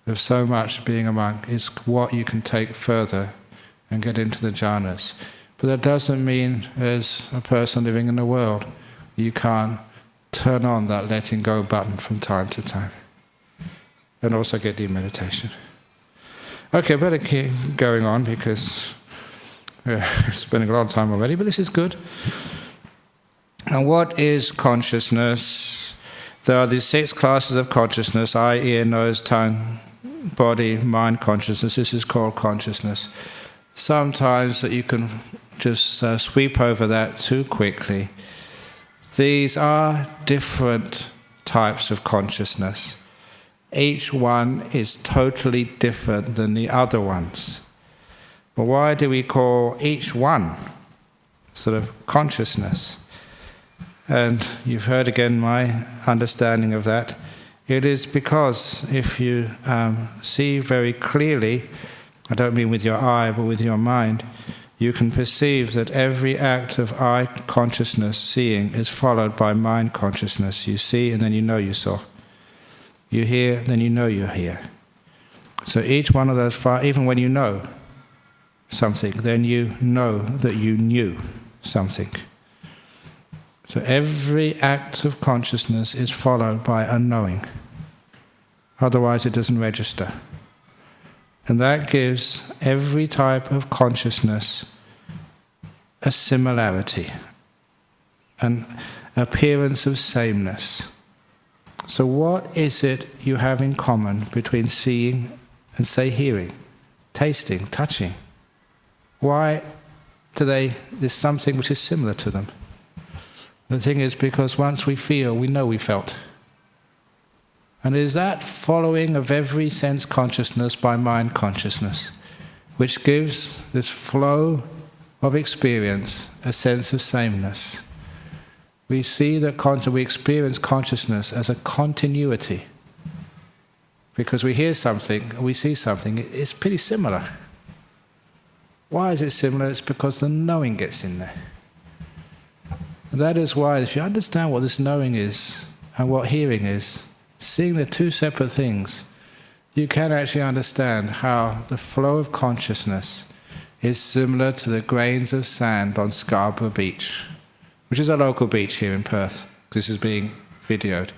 of so much being a monk is what you can take further and get into the jhanas. But that doesn't mean, as a person living in the world, you can't turn on that letting go button from time to time. And also get deep meditation. Okay, better keep going on because we're spending a lot of time already, but this is good. And what is consciousness? There are these 6 classes of consciousness: eye, ear, nose, tongue, body, mind consciousness. This is called consciousness. Sometimes that you can just sweep over that too quickly. These are different types of consciousness. Each one is totally different than the other ones. But why do we call each one sort of consciousness? And you've heard again my understanding of that. It is because if you see very clearly, I don't mean with your eye, but with your mind, you can perceive that every act of eye consciousness, seeing, is followed by mind consciousness. You see and then you know you saw. You hear, then you know you hear. So each one of those, even when you know something, then you know that you knew something. So every act of consciousness is followed by a knowing. Otherwise it doesn't register. And that gives every type of consciousness a similarity, an appearance of sameness. So what is it you have in common between seeing and, say, hearing, tasting, touching? Why there's something which is similar to them? The thing is, because once we feel, we know we felt. And it is that following of every sense consciousness by mind consciousness which gives this flow of experience a sense of sameness. We see that we experience consciousness as a continuity. Because we hear something, we see something, it's pretty similar. Why is it similar? It's because the knowing gets in there. And that is why, if you understand what this knowing is and what hearing is, seeing the two separate things, you can actually understand how the flow of consciousness is similar to the grains of sand on Scarborough Beach, which is a local beach here in Perth. This is being videoed.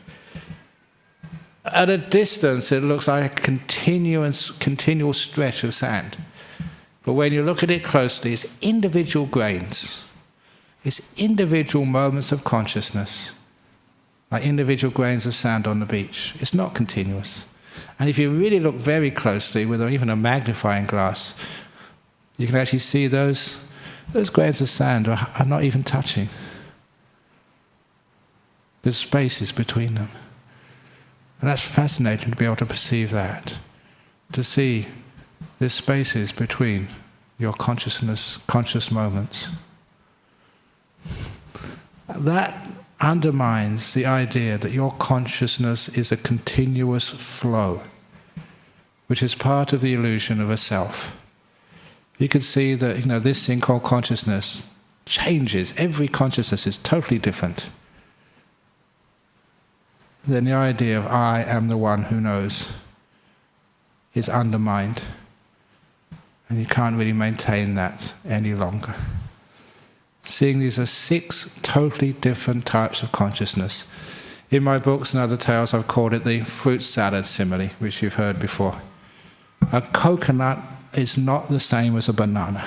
At a distance, it looks like a continual stretch of sand. But when you look at it closely, it's individual grains. It's individual moments of consciousness, like individual grains of sand on the beach. It's not continuous. And if you really look very closely, with even a magnifying glass, you can actually see those grains of sand are not even touching. There's spaces between them. And that's fascinating to be able to perceive that, to see there's spaces between your conscious moments. That undermines the idea that your consciousness is a continuous flow, which is part of the illusion of a self. You can see that this thing called consciousness changes. Every consciousness is totally different. Then the idea of I am the one who knows is undermined. And you can't really maintain that any longer. Seeing these are 6 totally different types of consciousness. In my books and other tales, I've called it the fruit salad simile, which you've heard before. A coconut is not the same as a banana.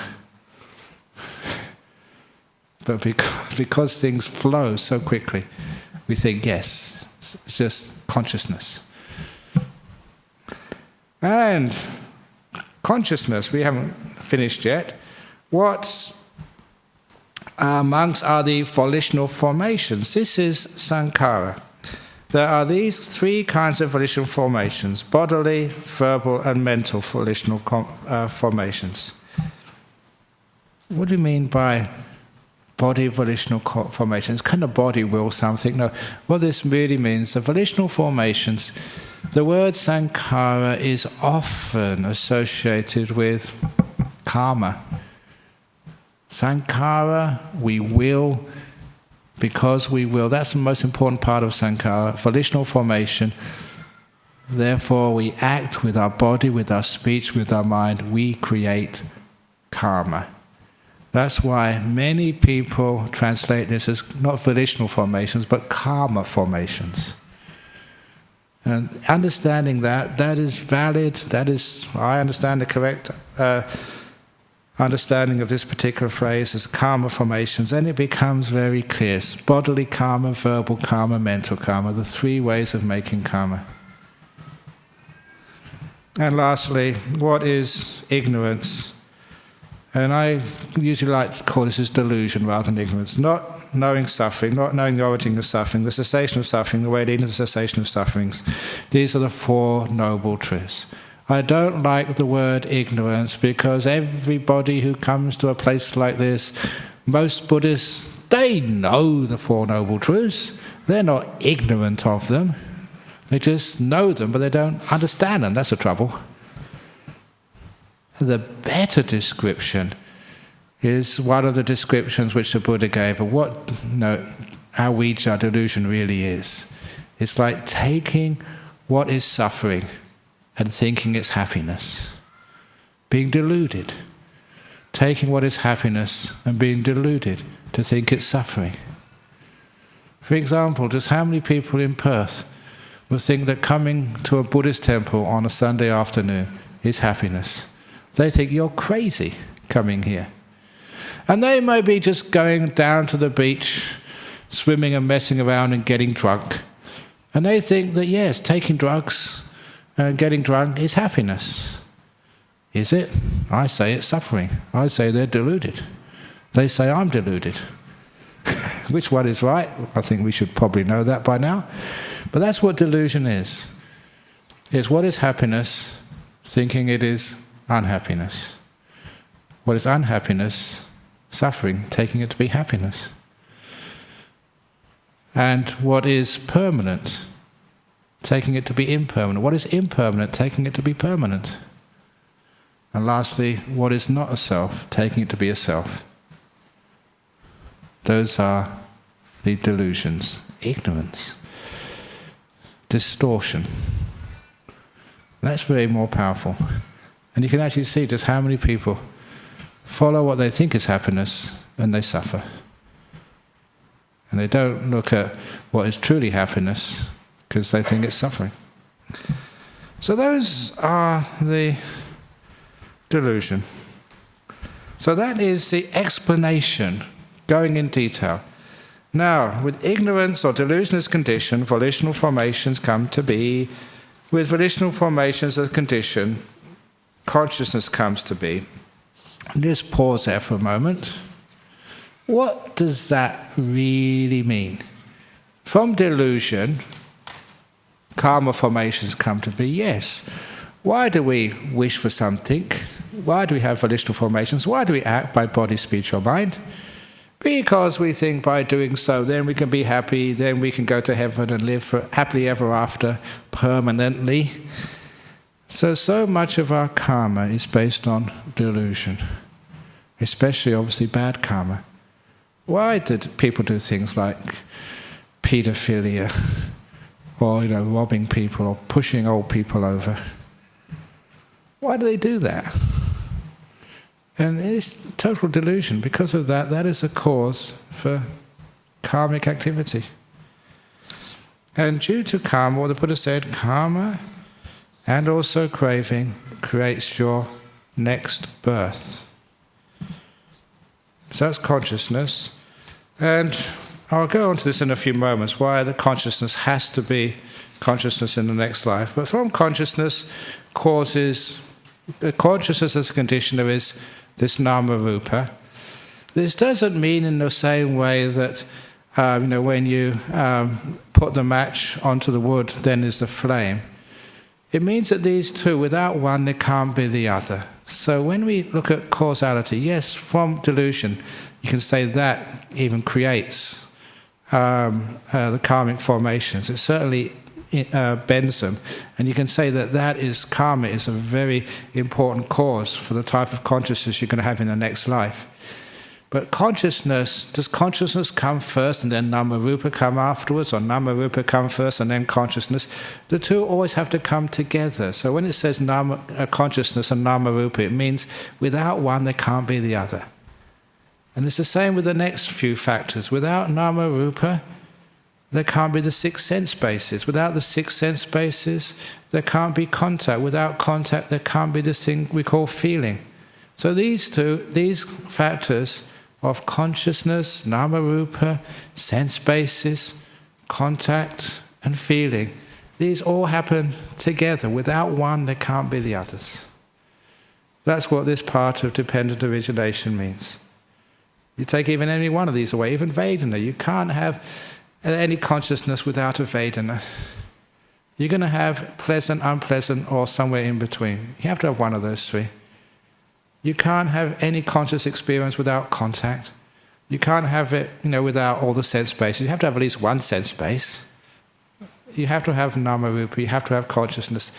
But because things flow so quickly, we think, yes, it's just consciousness. And consciousness, we haven't finished yet. What amongst are the volitional formations? This is sankhara. There are these 3 kinds of volitional formations: bodily, verbal, and mental volitional formations. What do you mean by body volitional formations? Can the body will something? No. What this really means, the volitional formations, the word sankhara is often associated with karma. Sankhara, we will, because we will. That's the most important part of sankhara, volitional formation. Therefore, we act with our body, with our speech, with our mind. We create karma. That's why many people translate this as not volitional formations, but karma formations. And understanding that is valid, that is, I understand the correct understanding of this particular phrase as karma formations, then it becomes very clear. Bodily karma, verbal karma, mental karma, the 3 ways of making karma. And lastly, what is ignorance? And I usually like to call this as delusion rather than ignorance. Not knowing suffering, not knowing the origin of suffering, the cessation of suffering, the way leading to the cessation of sufferings. These are the 4 noble truths. I don't like the word ignorance because everybody who comes to a place like this, most Buddhists, they know the 4 noble truths. They're not ignorant of them. They just know them, but they don't understand them. That's the trouble. The better description is one of the descriptions which the Buddha gave of what avijja, delusion, really is. It's like taking what is suffering and thinking it's happiness. Being deluded. Taking what is happiness and being deluded to think it's suffering. For example, just how many people in Perth will think that coming to a Buddhist temple on a Sunday afternoon is happiness? They think you're crazy coming here. And they may be just going down to the beach, swimming and messing around and getting drunk. And they think that, yes, taking drugs and getting drunk is happiness. Is it? I say it's suffering. I say they're deluded. They say I'm deluded. Which one is right? I think we should probably know that by now. But that's what delusion is. It's what is happiness, thinking it is unhappiness. What is unhappiness, suffering, taking it to be happiness. And what is permanent, taking it to be impermanent. What is impermanent, taking it to be permanent. And lastly, what is not a self, taking it to be a self. Those are the delusions, ignorance, distortion. That's very more powerful. And you can actually see just how many people follow what they think is happiness and they suffer. And they don't look at what is truly happiness because they think it's suffering. So those are the delusion. So that is the explanation, going in detail. Now, with ignorance or delusion as condition, volitional formations come to be. With volitional formations as condition, consciousness comes to be. Just pause there for a moment. What does that really mean? From delusion, karma formations come to be, yes. Why do we wish for something? Why do we have volitional formations? Why do we act by body, speech or mind? Because we think by doing so, then we can be happy, then we can go to heaven and live for happily ever after, permanently. So much of our karma is based on delusion, especially obviously bad karma. Why did people do things like pedophilia, or robbing people, or pushing old people over? Why do they do that? And it's total delusion. Because of that, that is a cause for karmic activity. And due to karma, what the Buddha said, karma and also craving creates your next birth. So that's consciousness. And I'll go on to this in a few moments, why the consciousness has to be consciousness in the next life. But from consciousness causes, consciousness as a condition there is this nama-rupa. This doesn't mean in the same way that, when you put the match onto the wood, then there's the flame. It means that these two, without one, there can't be the other. So when we look at causality, yes, from delusion, you can say that even creates the karmic formations. It certainly bends them. And you can say that that is, karma is a very important cause for the type of consciousness you're going to have in the next life. But consciousness, does consciousness come first and then nama-rupa come afterwards, or nama-rupa come first and then consciousness? The two always have to come together. So when it says consciousness and nama-rupa, it means without one there can't be the other. And it's the same with the next few factors. Without nama-rupa, there can't be the six sense bases. Without the six sense bases, there can't be contact. Without contact, there can't be this thing we call feeling. So these factors of consciousness, nama-rupa, sense bases, contact and feeling, these all happen together. Without one, there can't be the others. That's what this part of dependent origination means. You take even any one of these away, even Vedana, you can't have any consciousness without a Vedana. You're going to have pleasant, unpleasant, or somewhere in between. You have to have one of those three. You can't have any conscious experience without contact. You can't have it, without all the sense bases. You have to have at least one sense base. You have to have nama-rupa. You have to have consciousness.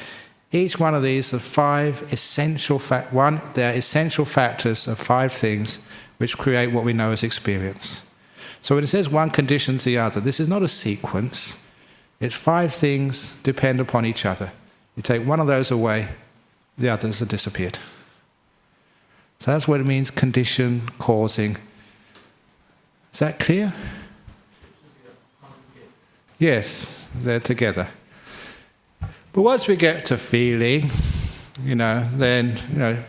Each one of these are five essential they're essential factors of five things which create what we know as experience. So when it says one conditions the other, this is not a sequence. It's five things depend upon each other. You take one of those away, the others have disappeared. So that's what it means, condition, causing. Is that clear? Yes, they're together. But once we get to feeling, then,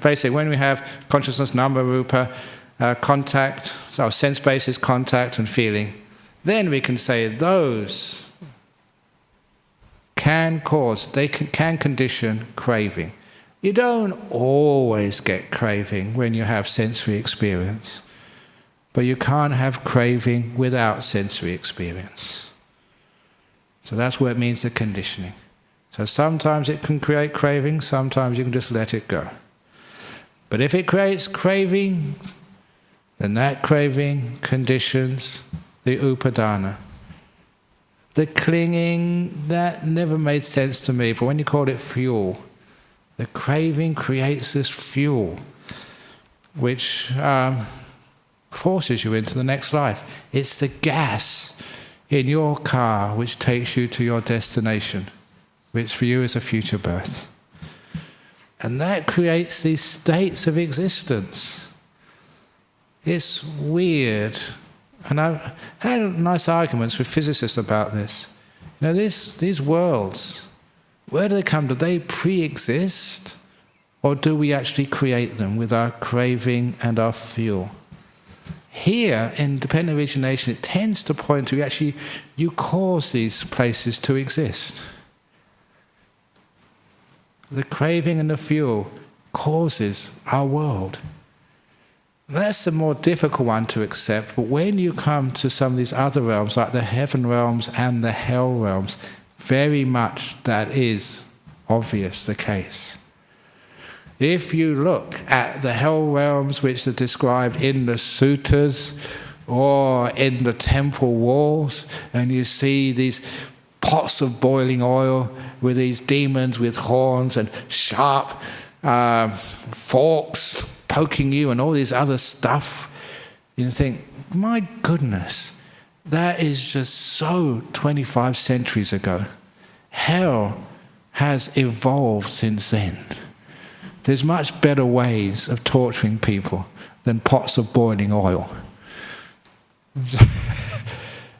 basically when we have consciousness, nama-rupa, contact, so sense basis, contact and feeling, then we can say those can cause, they can condition craving. You don't always get craving when you have sensory experience, but you can't have craving without sensory experience. So that's what it means, the conditioning. So sometimes it can create craving, sometimes you can just let it go. But if it creates craving, then that craving conditions the upadana. The clinging, that never made sense to me, but when you call it fuel, the craving creates this fuel which forces you into the next life. It's the gas in your car which takes you to your destination, which for you is a future birth. And that creates these states of existence. It's weird. And I've had nice arguments with physicists about this. You know, these worlds, where do they come? Do they pre-exist? Or do we actually create them with our craving and our fuel? Here, in dependent origination, it tends to point to you cause these places to exist. The craving and the fuel causes our world. That's the more difficult one to accept, but when you come to some of these other realms, like the heaven realms and the hell realms, very much that is obvious the case. If you look at the hell realms which are described in the suttas or in the temple walls, and you see these pots of boiling oil with these demons with horns and sharp forks poking you and all this other stuff, you think, my goodness, that is just so 25 centuries ago. Hell has evolved since then. There's much better ways of torturing people than pots of boiling oil.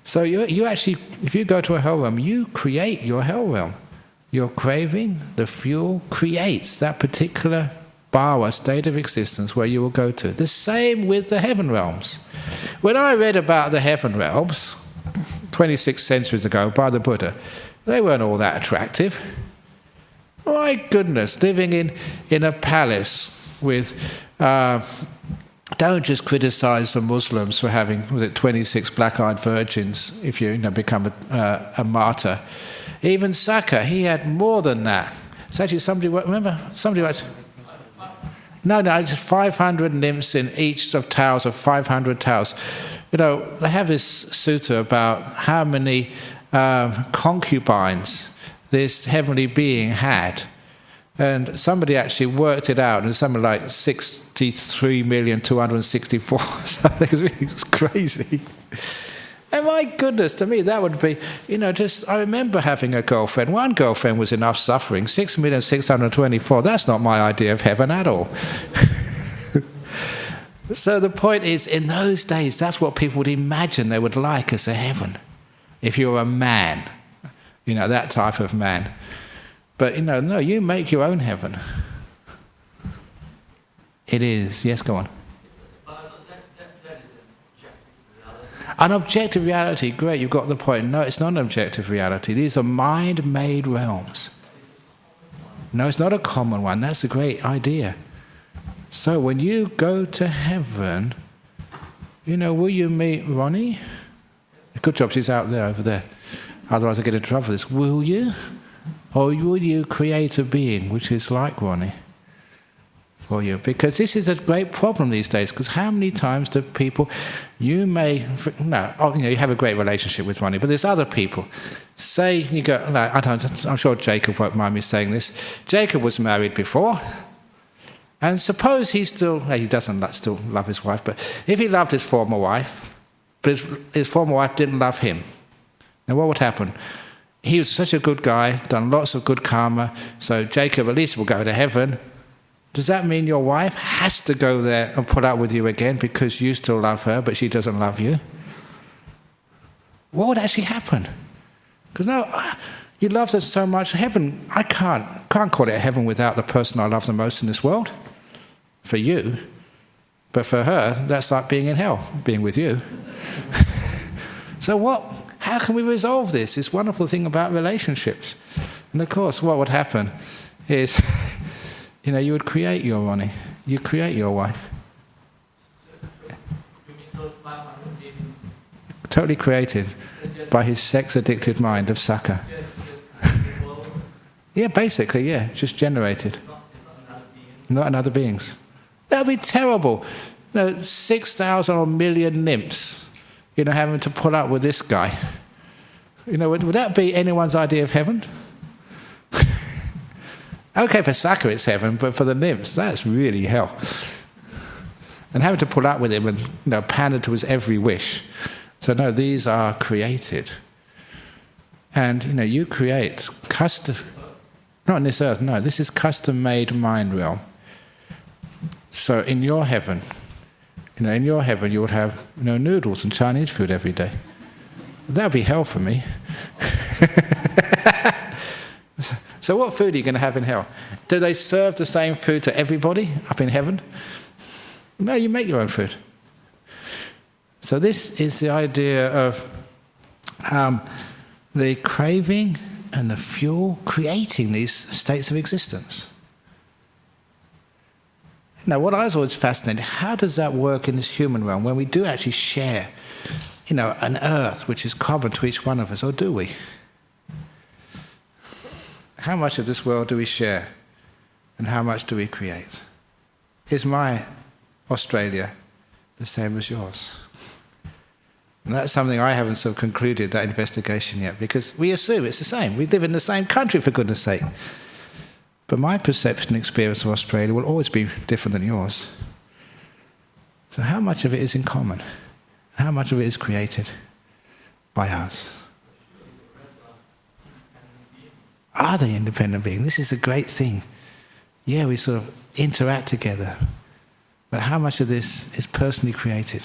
So you actually, if you go to a hell realm, you create your hell realm. Your craving, the fuel, creates that particular bhava, state of existence where you will go to. The same with the heaven realms. When I read about the heaven realms 26 centuries ago by the Buddha, they weren't all that attractive. My goodness, living in a palace with... don't just criticize the Muslims for having, 26 black-eyed virgins if you become a martyr. Even Sakya, he had more than that. It's actually somebody wrote... No, it's 500 nymphs in each of towers of 500 towers. They have this sutta about how many concubines this heavenly being had. And somebody actually worked it out, and it's something like 63,264,000 something. It's crazy. And my goodness, to me, that would be, I remember having a girlfriend. One girlfriend was enough suffering. 6,624,000. That's not my idea of heaven at all. So the point is, in those days, that's what people would imagine they would like as a heaven. If you're a man, that type of man. But, no, you make your own heaven. It is. Yes, go on. An objective reality, great, you've got the point. No, it's not an objective reality. These are mind-made realms. No, it's not a common one. That's a great idea. So when you go to heaven, will you meet Ronnie? Good job, she's out there, over there. Otherwise I get in trouble for this. Will you? Or will you create a being which is like Ronnie for you? Because this is a great problem these days, because how many times do people, you have a great relationship with Ronnie, but there's other people. Say you go, I'm sure Jacob won't mind me saying this. Jacob was married before, and suppose he doesn't still love his wife, but if he loved his former wife, but his former wife didn't love him, then what would happen? He was such a good guy, done lots of good karma, so Jacob at least will go to heaven. Does that mean your wife has to go there and put up with you again because you still love her, but she doesn't love you? What would actually happen? Because you love her so much. Heaven, I can't call it a heaven without the person I love the most in this world. For you. But for her, that's like being in hell, being with you. So how can we resolve this? This wonderful thing about relationships. And of course, what would happen is, you would create your Ronnie. You create your wife.
You mean those 500 demons?
Totally created by his sex-addicted mind of Sakya. Yeah, basically, yeah, just generated.
It's not another being.
Not another beings. That would be terrible. 6,000 or million nymphs, having to put up with this guy. Would that be anyone's idea of heaven? Okay, for Sakya it's heaven, but for the nymphs, that's really hell. And having to put up with him and pander to his every wish. So no, these are created. And you create custom, not on this earth, no, this is custom-made mind realm. So in your heaven, you would have noodles and Chinese food every day. That would be hell for me. So what food are you going to have in hell? Do they serve the same food to everybody up in heaven? No, you make your own food. So this is the idea of the craving and the fuel creating these states of existence. Now, what I was always fascinated, how does that work in this human realm when we do actually share, an earth which is common to each one of us, or do we? How much of this world do we share, and how much do we create? Is my Australia the same as yours? And that's something I haven't sort of concluded that investigation yet, because we assume it's the same. We live in the same country, for goodness sake. But my perception and experience of Australia will always be different than yours. So how much of it is in common? How much of it is created by us? Are they independent beings? This is a great thing. Yeah, we sort of interact together. But how much of this is personally created?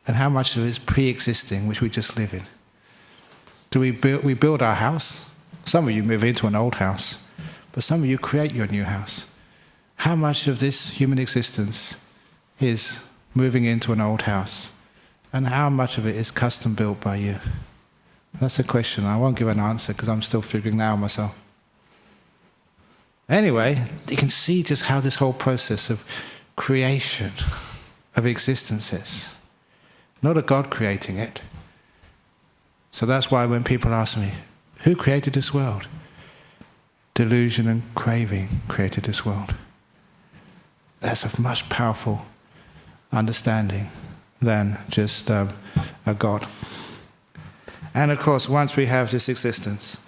And how much of it is pre-existing, which we just live in? Do we build our house? Some of you move into an old house, but some of you create your new house. How much of this human existence is moving into an old house? And how much of it is custom built by you? That's a question. I won't give an answer because I'm still figuring that out myself. Anyway, you can see just how this whole process of creation of existence is. Not a God creating it. So that's why when people ask me, who created this world? Delusion and craving created this world. That's a much powerful understanding than just a God. And of course, once we have this existence,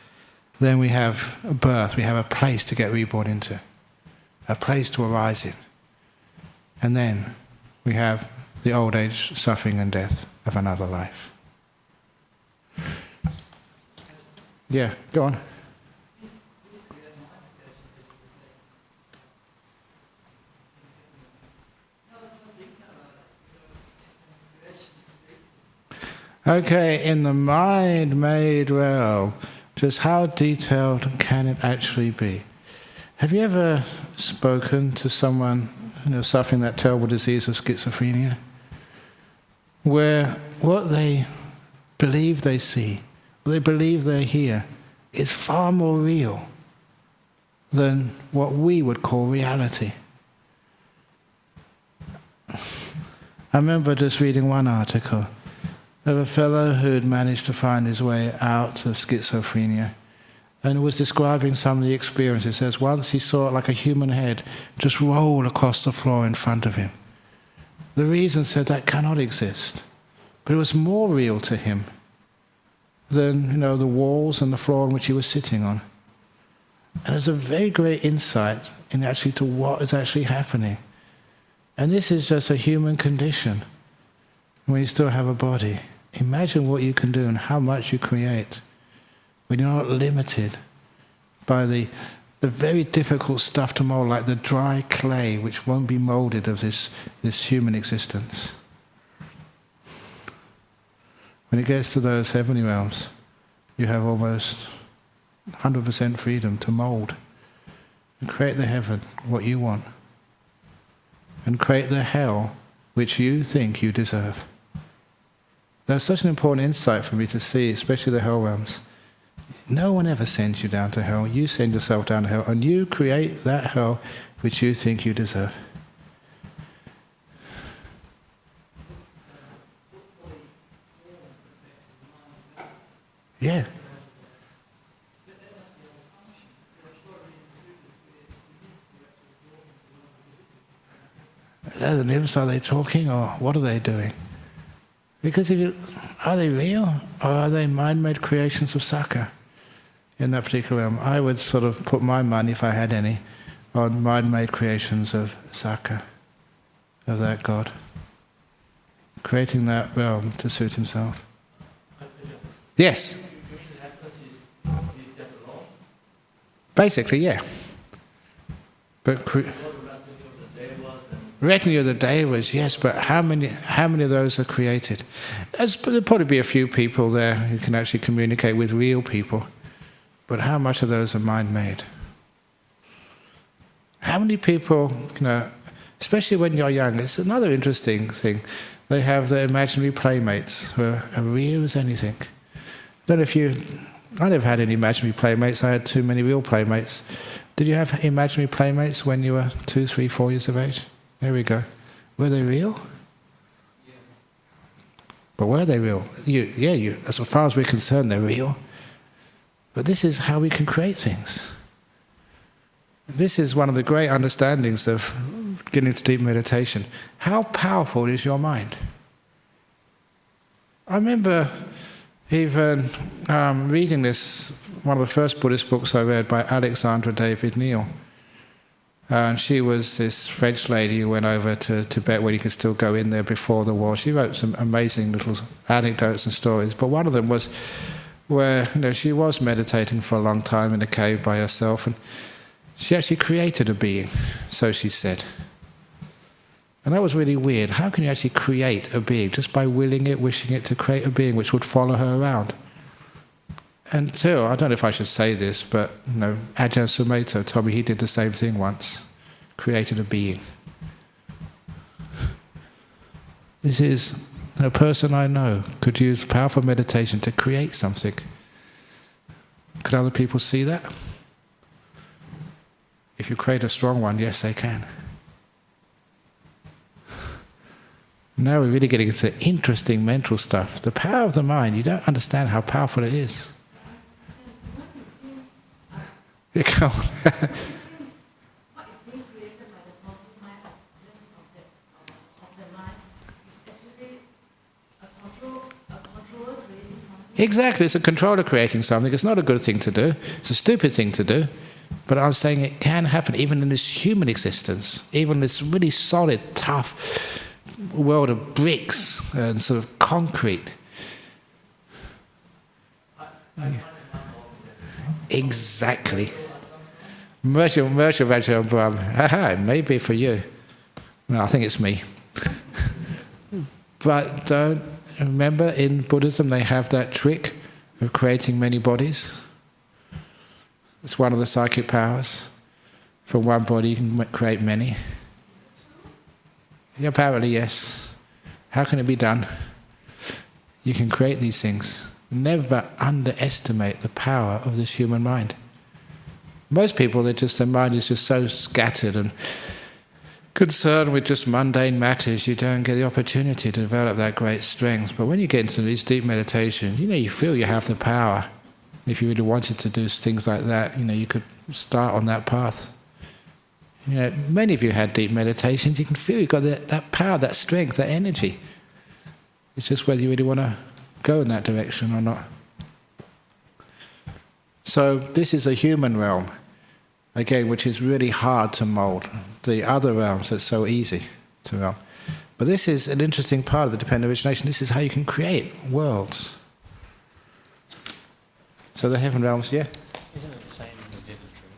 then we have a birth, we have a place to get reborn into, a place to arise in. And then we have the old age, suffering and death of another life. Yeah, go on. Okay, in the mind-made realm, just how detailed can it actually be? Have you ever spoken to someone suffering that terrible disease of schizophrenia, where what they believe they see, what they believe they hear, is far more real than what we would call reality? I remember just reading one article of a fellow who had managed to find his way out of schizophrenia and was describing some of the experiences. It says once he saw like a human head just roll across the floor in front of him. The reason said that cannot exist, but it was more real to him than the walls and the floor on which he was sitting on. And there's a very great insight in actually to what is actually happening. And this is just a human condition when you still have a body. Imagine what you can do and how much you create when you're not limited by the very difficult stuff to mold, like the dry clay which won't be molded of this human existence. When it gets to those heavenly realms, you have almost 100% freedom to mold and create the heaven, what you want, and create the hell which you think you deserve. That's such an important insight for me to see, especially the hell realms. No one ever sends you down to hell. You send yourself down to hell, and you create that hell which you think you deserve. Yeah. Are the nymphs, are they talking, or what are they doing? Because are they real, or are they mind-made creations of Sakya? In that particular realm, I would sort of put my money, if I had any, on mind-made creations of Sakya, of that God, creating that realm to suit himself. Yes? Basically, yeah. But retinue of the Devas, yes, but how many of those are created? There'll probably be a few people there who can actually communicate with real people, but how much of those are mind-made? How many people, especially when you're young, it's another interesting thing. They have their imaginary playmates who are real as anything. I don't know I never had any imaginary playmates. I had too many real playmates. Did you have imaginary playmates when you were 2, 3, 4 years of age? There we go. Were they real? Yeah. But were they real? As far as we're concerned, they're real. But this is how we can create things. This is one of the great understandings of getting into deep meditation. How powerful is your mind? I remember even reading this, one of the first Buddhist books I read by Alexandra David Neal. And she was this French lady who went over to Tibet when you could still go in there before the war. She wrote some amazing little anecdotes and stories, but one of them was where she was meditating for a long time in a cave by herself, and she actually created a being, so she said. And that was really weird. How can you actually create a being just by willing it, wishing it, to create a being which would follow her around? Until, I don't know if I should say this, but Ajahn Sumedho told me he did the same thing once, created a being. This is a person I know could use powerful meditation to create something. Could other people see that? If you create a strong one, yes, they can. Now we're really getting into interesting mental stuff. The power of the mind, you don't understand how powerful it is. You can't.
What is being created by the powerful mind of the mind is actually a controller creating something.
Exactly, it's a controller creating something. It's not a good thing to do. It's a stupid thing to do. But I'm saying it can happen even in this human existence, even this really solid, tough world of bricks and sort of concrete. Exactly. It may be for you. No, I think it's me. But don't remember, in Buddhism they have that trick of creating many bodies. It's one of the psychic powers. From one body you can create many. Yeah, apparently, yes. How can it be done? You can create these things. Never underestimate the power of this human mind. Most people, their mind is just so scattered and concerned with just mundane matters, you don't get the opportunity to develop that great strength. But when you get into these deep meditations, you feel you have the power. If you really wanted to do things like that, you could start on that path. Many of you had deep meditations, you can feel you've got that power, that strength, that energy. It's just whether you really want to go in that direction or not. So this is a human realm, again, which is really hard to mould. The other realms are so easy to mould. But this is an interesting part of the dependent origination. This is how you can create worlds. So the heaven realms, yeah?
Isn't it the same in the vivid dream?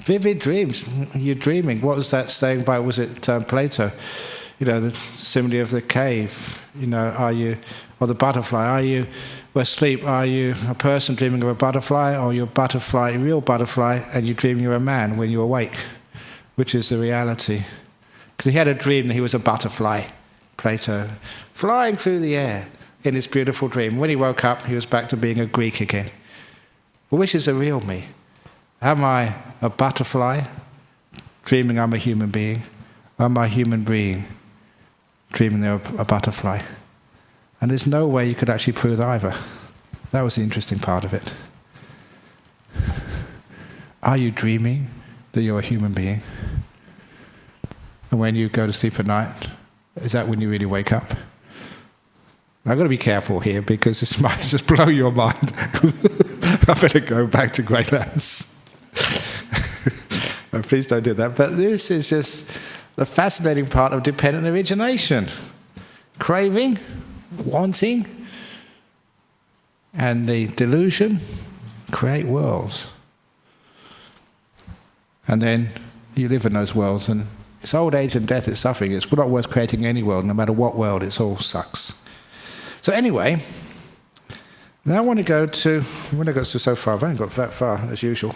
Vivid dreams. You're dreaming. What was that saying by, was it Plato? The simile of the cave. Are you, or the butterfly, are you asleep? Are you a person dreaming of a butterfly, or you're a butterfly, a real butterfly, and you dream you're a man when you awake? Which is the reality? Because he had a dream that he was a butterfly, Plato, flying through the air in his beautiful dream. When he woke up, he was back to being a Greek again. Well, which is the real me? Am I a butterfly, dreaming I'm a human being? Or am I a human being, dreaming they're a butterfly? And there's no way you could actually prove either. That was the interesting part of it. Are you dreaming that you're a human being? And when you go to sleep at night, is that when you really wake up? I've got to be careful here because this might just blow your mind. I better go back to Greylands. No, please don't do that. But this is just the fascinating part of dependent origination. Craving, wanting, and the delusion create worlds. And then you live in those worlds, and it's old age and death, it's suffering. It's not worth creating any world, no matter what world, it all sucks. So anyway, now I want to go to so far. I've only got that far, as usual.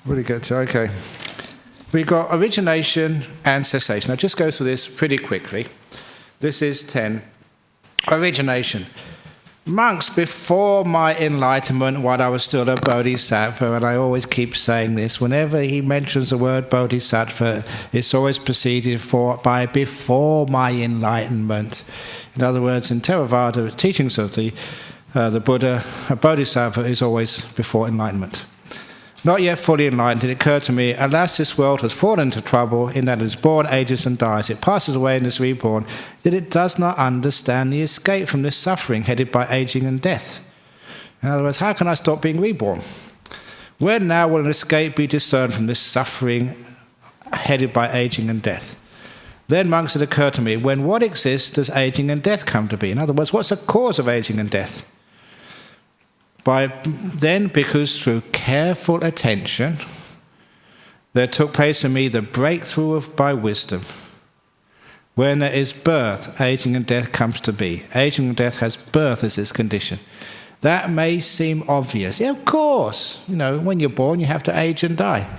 Really good. Okay. We've got origination and cessation. I'll just go through this pretty quickly. This is 10. Origination. Monks, before my enlightenment, while I was still a bodhisattva, and I always keep saying this, whenever he mentions the word bodhisattva, it's always preceded by before my enlightenment. In other words, in Theravada teachings of the Buddha, a bodhisattva is always before enlightenment. Not yet fully enlightened, it occurred to me, alas, this world has fallen into trouble in that it is born, ages and dies. It passes away and is reborn, yet it does not understand the escape from this suffering headed by aging and death. In other words, how can I stop being reborn? When now will an escape be discerned from this suffering headed by aging and death? Then, monks, it occurred to me, when what exists does aging and death come to be? In other words, what's the cause of aging and death? Because through careful attention, there took place in me the breakthrough by wisdom. When there is birth, aging and death comes to be. Aging and death has birth as its condition. That may seem obvious. Yeah, of course. When you're born, you have to age and die.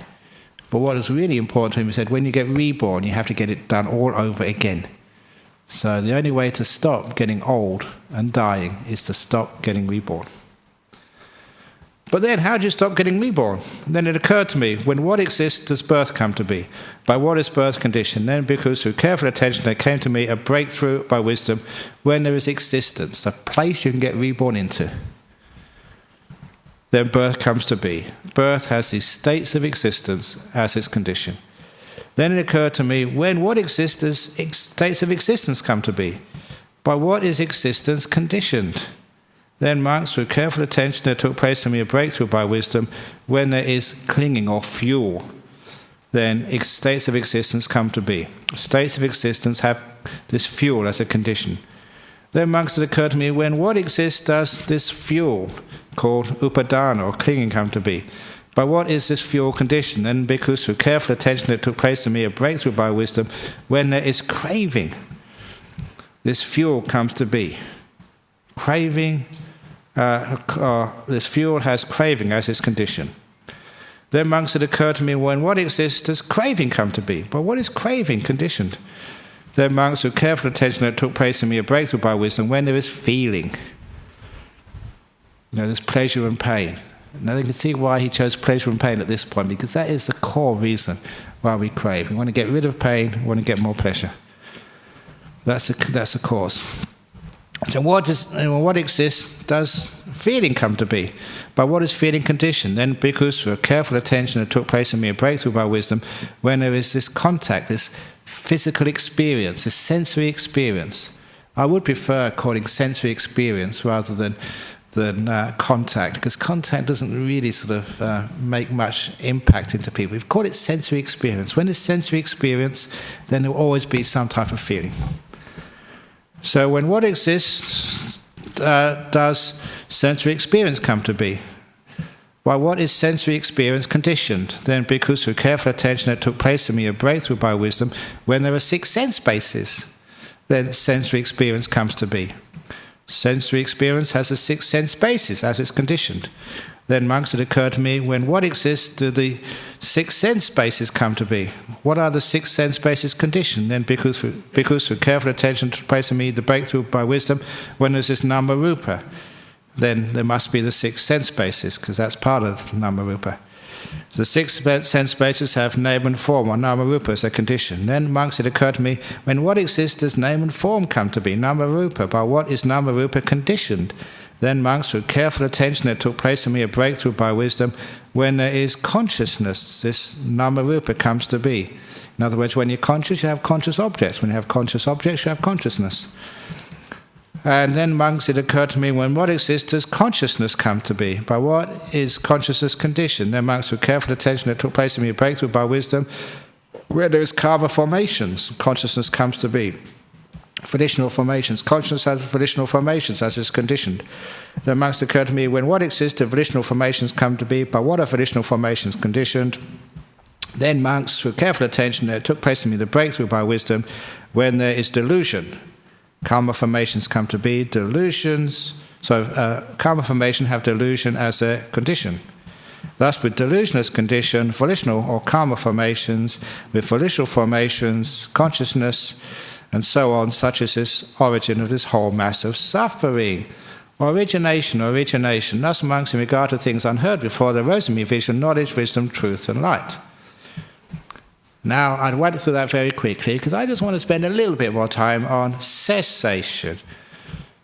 But what is really important to him, he said, when you get reborn, you have to get it done all over again. So the only way to stop getting old and dying is to stop getting reborn. But then, how do you stop getting reborn? And then it occurred to me, when what exists does birth come to be? By what is birth conditioned? Then, because through careful attention there came to me a breakthrough by wisdom, when there is existence, a place you can get reborn into. Then birth comes to be. Birth has these states of existence as its condition. Then it occurred to me, when what exists does states of existence come to be? By what is existence conditioned? Then, monks, through careful attention, there took place in me a breakthrough by wisdom, when there is clinging or fuel. Then states of existence come to be. States of existence have this fuel as a condition. Then, monks, it occurred to me, when what exists does this fuel, called upadana, or clinging, come to be. By what is this fuel conditioned? Then, because through careful attention, there took place in me a breakthrough by wisdom, when there is craving, this fuel comes to be. Craving. This fuel has craving as its condition. Then, monks, it occurred to me, when what exists does craving come to be? But what is craving conditioned? Then, monks, through careful attention, it took place in me a breakthrough by wisdom, when there is feeling. There's pleasure and pain. Now you can see why he chose pleasure and pain at this point, because that is the core reason why we crave. We want to get rid of pain, we want to get more pleasure. That's the cause. So what exists does feeling come to be? By what is feeling conditioned? Then, because through careful attention it took place in me a breakthrough by wisdom, when there is this contact, this physical experience, this sensory experience. I would prefer calling sensory experience rather than contact, because contact doesn't really sort of make much impact into people. We've called it sensory experience. When there's sensory experience, then there will always be some type of feeling. So when what exists does sensory experience come to be? By what is sensory experience conditioned? Then, because through careful attention it took place in me a breakthrough by wisdom, when there are 6 sense bases, then sensory experience comes to be. Sensory experience has a 6 sense bases as it's conditioned. Then, monks, it occurred to me, when what exists do the 6 sense bases come to be? What are the 6 sense bases conditioned? Then, because through careful attention took place in me the breakthrough by wisdom, when there's this nama rupa, then there must be the 6 sense bases, because that's part of nama rupa. The 6 sense bases have name and form, or nama rupa as a condition. Then, monks, it occurred to me, when what exists does name and form come to be? Nama rupa. By what is nama rupa conditioned? Then, monks, through careful attention, it took place in me a breakthrough by wisdom, when there is consciousness, this nama rupa comes to be. In other words, when you're conscious, you have conscious objects. When you have conscious objects, you have consciousness. And then, monks, it occurred to me, when what exists does consciousness come to be? By what is consciousness conditioned? Then, monks, with careful attention, that took place in me a breakthrough by wisdom, where there is karma formations, consciousness comes to be. Volitional formations. Consciousness has volitional formations as is conditioned. Then, monks, occurred to me, when what exists, the volitional formations come to be. By what are volitional formations conditioned? Then, monks, through careful attention, there took place in me the breakthrough by wisdom, when there is delusion. Karma formations come to be, delusions. So, karma formation have delusion as a condition. Thus, with delusion as condition, volitional or karma formations, with volitional formations, consciousness, and so on, such as this origin of this whole mass of suffering. Origination. Thus, monks, in regard to things unheard before, there rose in me vision, knowledge, wisdom, truth, and light. Now, I'd went through that very quickly because I just want to spend a little bit more time on cessation.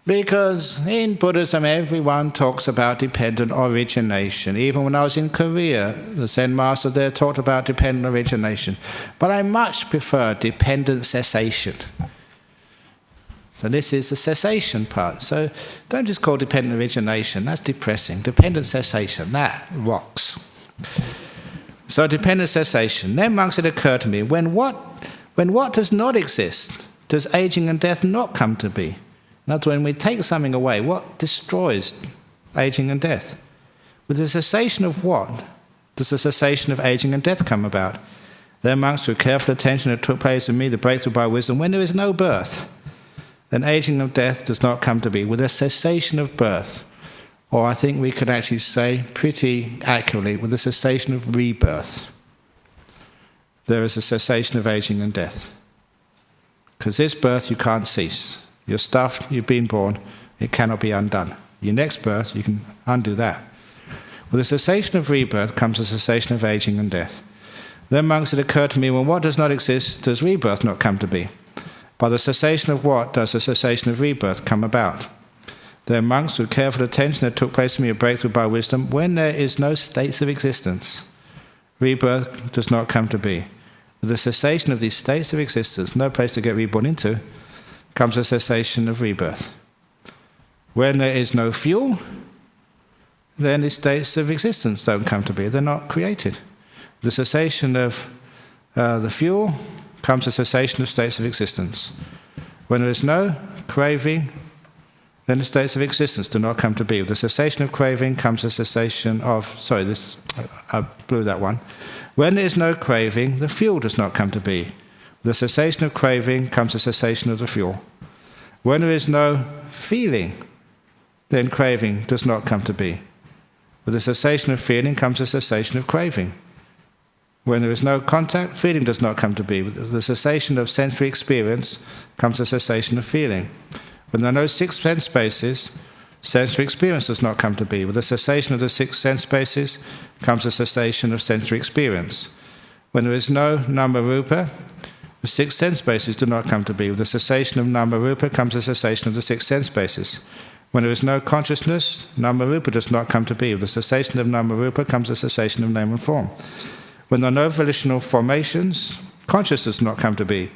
Because in Buddhism, everyone talks about dependent origination. Even when I was in Korea, the Zen master there talked about dependent origination. But I much prefer dependent cessation. So this is the cessation part. So don't just call dependent origination, that's depressing. Dependent cessation, that rocks. So dependent cessation. Then, monks, it occurred to me, when what does not exist, does aging and death not come to be? That's when we take something away. What destroys aging and death? With the cessation of what does the cessation of aging and death come about? Then, monks, through careful attention, it took place in me the breakthrough by wisdom, when there is no birth, then aging and death does not come to be. With the cessation of birth, or I think we could actually say pretty accurately, with the cessation of rebirth, there is a cessation of aging and death. Because this birth you can't cease. You're stuffed, you've been born, it cannot be undone. Your next birth, you can undo that. With the cessation of rebirth comes the cessation of aging and death. Then, monks, it occurred to me, when what does not exist, does rebirth not come to be? By the cessation of what does the cessation of rebirth come about? Then, monks, with careful attention, there took place in me a breakthrough by wisdom, when there is no states of existence, rebirth does not come to be. With the cessation of these states of existence, no place to get reborn into, comes a cessation of rebirth. When there is no fuel, then the states of existence don't come to be. They're not created. The cessation of the fuel comes a cessation of states of existence. When there is no craving, then the states of existence do not come to be. With the cessation of craving comes a cessation of... I blew that one. When there is no craving, the fuel does not come to be. With the cessation of craving comes a cessation of the fuel. When there is no feeling, then craving does not come to be. With the cessation of feeling comes a cessation of craving. When there is no contact, feeling does not come to be. With the cessation of sensory experience comes a cessation of feeling. When there are no six sense spaces, sensory experience does not come to be. With the cessation of the six sense spaces comes a cessation of sensory experience. When there is no nama-rupa, the six sense spaces do not come to be. With the cessation of nama-rupa comes a cessation of the six sense spaces. When there is no consciousness, nama-rupa does not come to be. With the cessation of nama-rupa comes a cessation of name and form. When there are no volitional formations, consciousness does not come to be.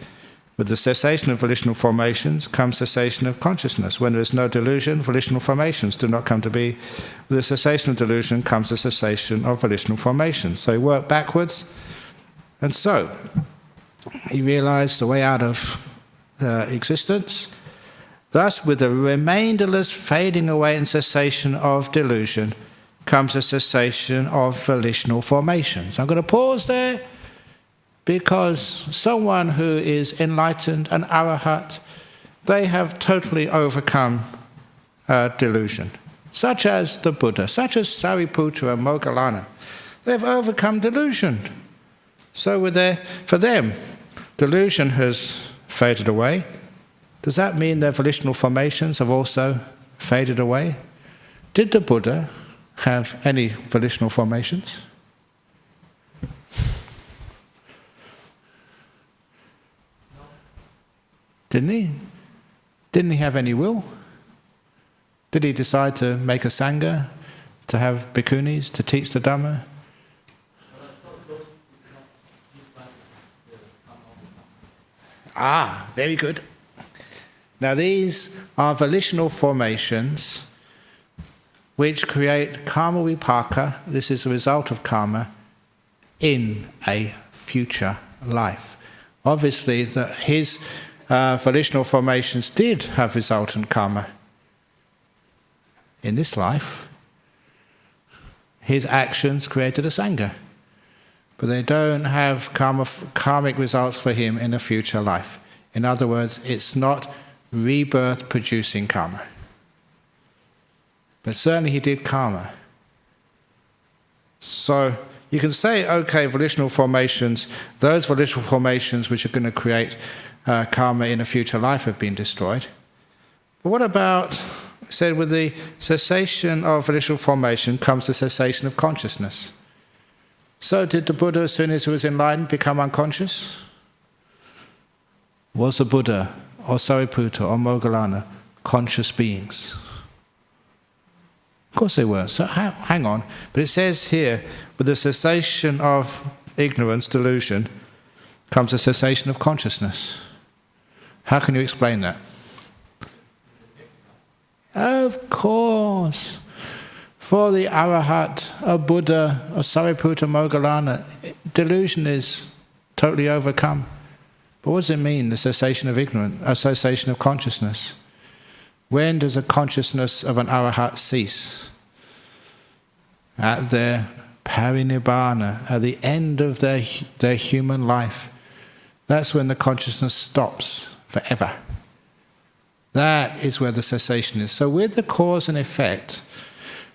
With the cessation of volitional formations comes cessation of consciousness. When there is no delusion, volitional formations do not come to be. With the cessation of delusion comes the cessation of volitional formations. So you work backwards, and so you realize the way out of existence. Thus, with the remainderless fading away and cessation of delusion comes a cessation of volitional formations. I'm going to pause there, because someone who is enlightened, an arahat, they have totally overcome delusion. Such as the Buddha, such as Sariputta and Moggallana. They've overcome delusion. So for them, delusion has faded away. Does that mean their volitional formations have also faded away? Did the Buddha have any volitional formations? Didn't he? Didn't he have any will? Did he decide to make a sangha, to have bhikkhunis, to teach the Dhamma?
But I thought those who cannot give back the karma
Very good. Now these are volitional formations which create karma vipaka. This is the result of karma in a future life. Obviously, his volitional formations did have resultant karma in this life. His actions created a sangha, but they don't have karmic results for him in a future life. In other words, it's not rebirth producing karma. But certainly he did karma. So you can say, okay, volitional formations, those volitional formations which are going to create karma in a future life have been destroyed. But what about, said, with the cessation of volitional formation comes the cessation of consciousness. So did the Buddha, as soon as he was enlightened, become unconscious? Was the Buddha, or Sariputta, or Moggallana conscious beings? Of course they were. So hang on. But it says here, with the cessation of ignorance, delusion, comes the cessation of consciousness. How can you explain that? Of course. For the Arahat, a Buddha, a Sariputta, Moggallana, delusion is totally overcome. But what does it mean, the cessation of ignorance, a cessation of consciousness? When does the consciousness of an Arahat cease? At their parinibbana, at the end of their human life. That's when the consciousness stops forever. That is where the cessation is. So with the cause and effect,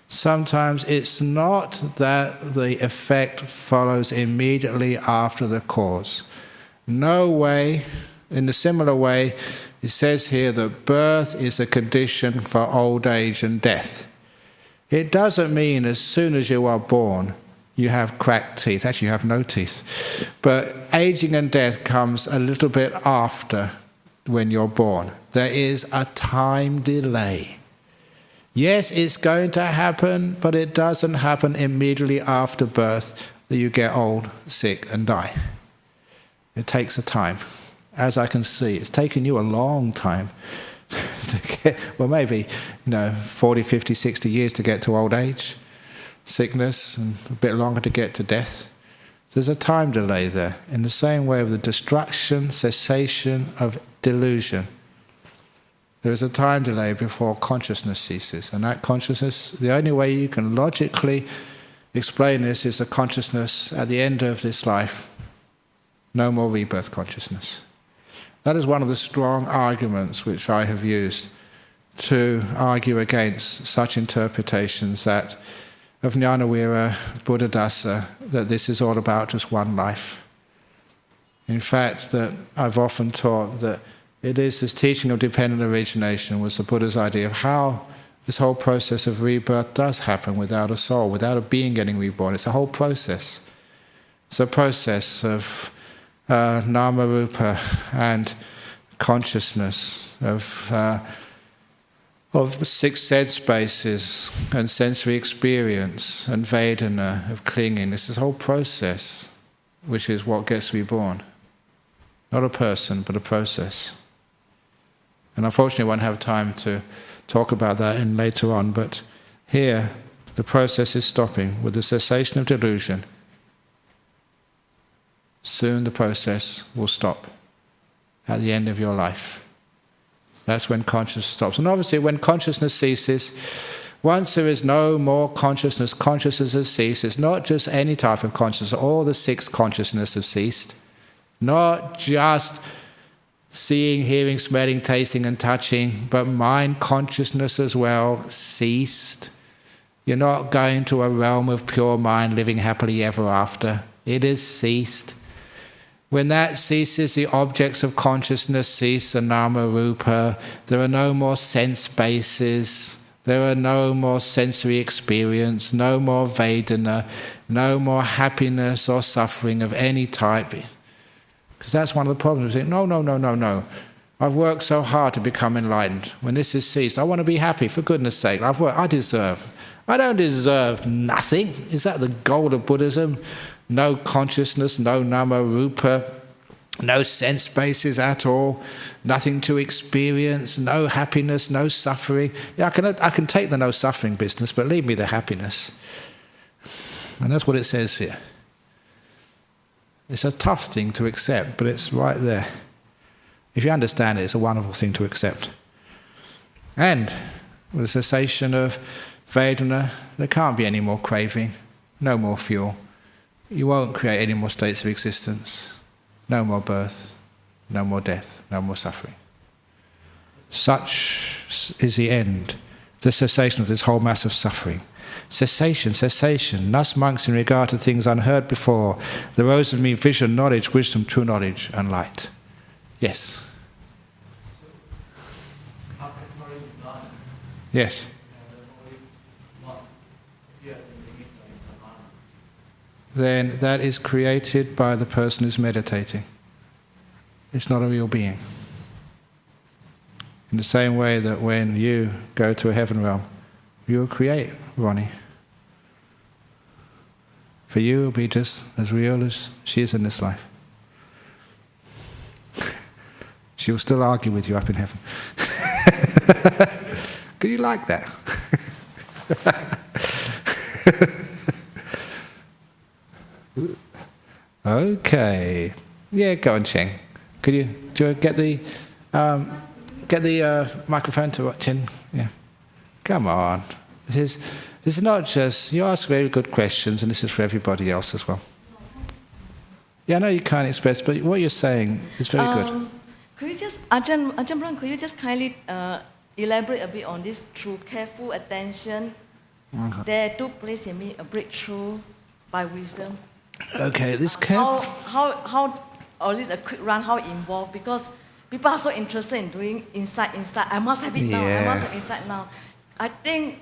sometimes it's not that the effect follows immediately after the cause. No way, in a similar way, it says here that birth is a condition for old age and death. It doesn't mean as soon as you are born, you have cracked teeth. Actually, you have no teeth. But aging and death comes a little bit after when you're born. There is a time delay. Yes, it's going to happen, but it doesn't happen immediately after birth that you get old, sick, and die. It takes a time. As I can see, it's taken you a long time to get, well, maybe, 40, 50, 60 years to get to old age, sickness, and a bit longer to get to death. There's a time delay there. In the same way with the destruction, cessation of delusion, there is a time delay before consciousness ceases. And that consciousness, the only way you can logically explain this is the consciousness at the end of this life. No more rebirth consciousness. That is one of the strong arguments which I have used to argue against such interpretations that of Jnanavira, Buddhadasa, that this is all about just one life. In fact, that I've often taught that it is this teaching of dependent origination was the Buddha's idea of how this whole process of rebirth does happen without a soul, without a being getting reborn. It's a whole process. It's a process of nama rupa and consciousness, of six sense spaces and sensory experience and Vedana, of clinging. This is a whole process which is what gets reborn. Not a person, but a process. And unfortunately I won't have time to talk about that later on, but here the process is stopping with the cessation of delusion. Soon the process will stop at the end of your life. That's when consciousness stops. And obviously when consciousness ceases, once there is no more consciousness, consciousness has ceased. It's not just any type of consciousness, all the six consciousnesses have ceased. Not just seeing, hearing, smelling, tasting and touching, but mind consciousness as well ceased. You're not going to a realm of pure mind living happily ever after. It has ceased. When that ceases, the objects of consciousness cease, the nama rupa. There are no more sense bases. There are no more sensory experience, no more Vedana, no more happiness or suffering of any type. Because that's one of the problems. We think, no. I've worked so hard to become enlightened. When this is ceased, I want to be happy, for goodness sake. I don't deserve nothing. Is that the goal of Buddhism? No consciousness, no nama rupa, no sense bases at all, nothing to experience, no happiness, no suffering. Yeah, I can take the no suffering business, but leave me the happiness. And that's what it says here. It's a tough thing to accept, but it's right there. If you understand it, it's a wonderful thing to accept. And with the cessation of Vedana, there can't be any more craving, no more fuel. You won't create any more states of existence, no more birth, no more death, no more suffering. Such is the end, the cessation of this whole mass of suffering. Cessation, cessation. Thus monks in regard to things unheard before, there rose of me vision, knowledge, wisdom, true knowledge, and light. Yes.
After marrying Nidana,
Yes.
and only one appears in the middle in Sakyamuni.
Then that is created by the person who's meditating. It's not a real being. In the same way that when you go to a heaven realm, you will create Ronnie. For you, it will be just as real as she is in this life. She will still argue with you up in heaven. Could you like that? Okay. Yeah, go on, Cheng. Do you get the microphone to Chin? Yeah. Come on. This is not just, you ask very good questions, and this is for everybody else as well. Yeah, I know you can't express, but what you're saying is very good.
Could you just, Ajahn Brahm, could you just kindly elaborate a bit on this? Through careful attention, there took place in me a breakthrough by wisdom.
Okay, this careful...
How, or at least a quick run, how it involved, because people are so interested in doing insight. I must have it now, I must have insight now. I think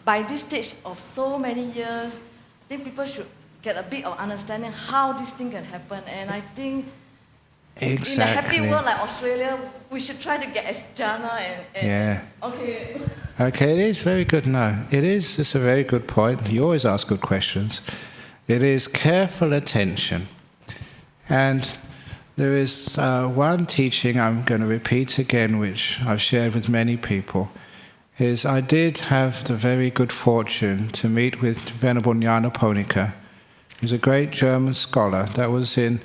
by this stage of so many years, I think people should get a bit of understanding how this thing can happen. And I think in a happy world like Australia, we should try to get as Jhana and okay.
Okay, it is very good. No, it is. It's a very good point. You always ask good questions. It is careful attention. And there is one teaching I'm going to repeat again, which I've shared with many people, is I did have the very good fortune to meet with Venerable Nyanaponika. He's a great German scholar that was in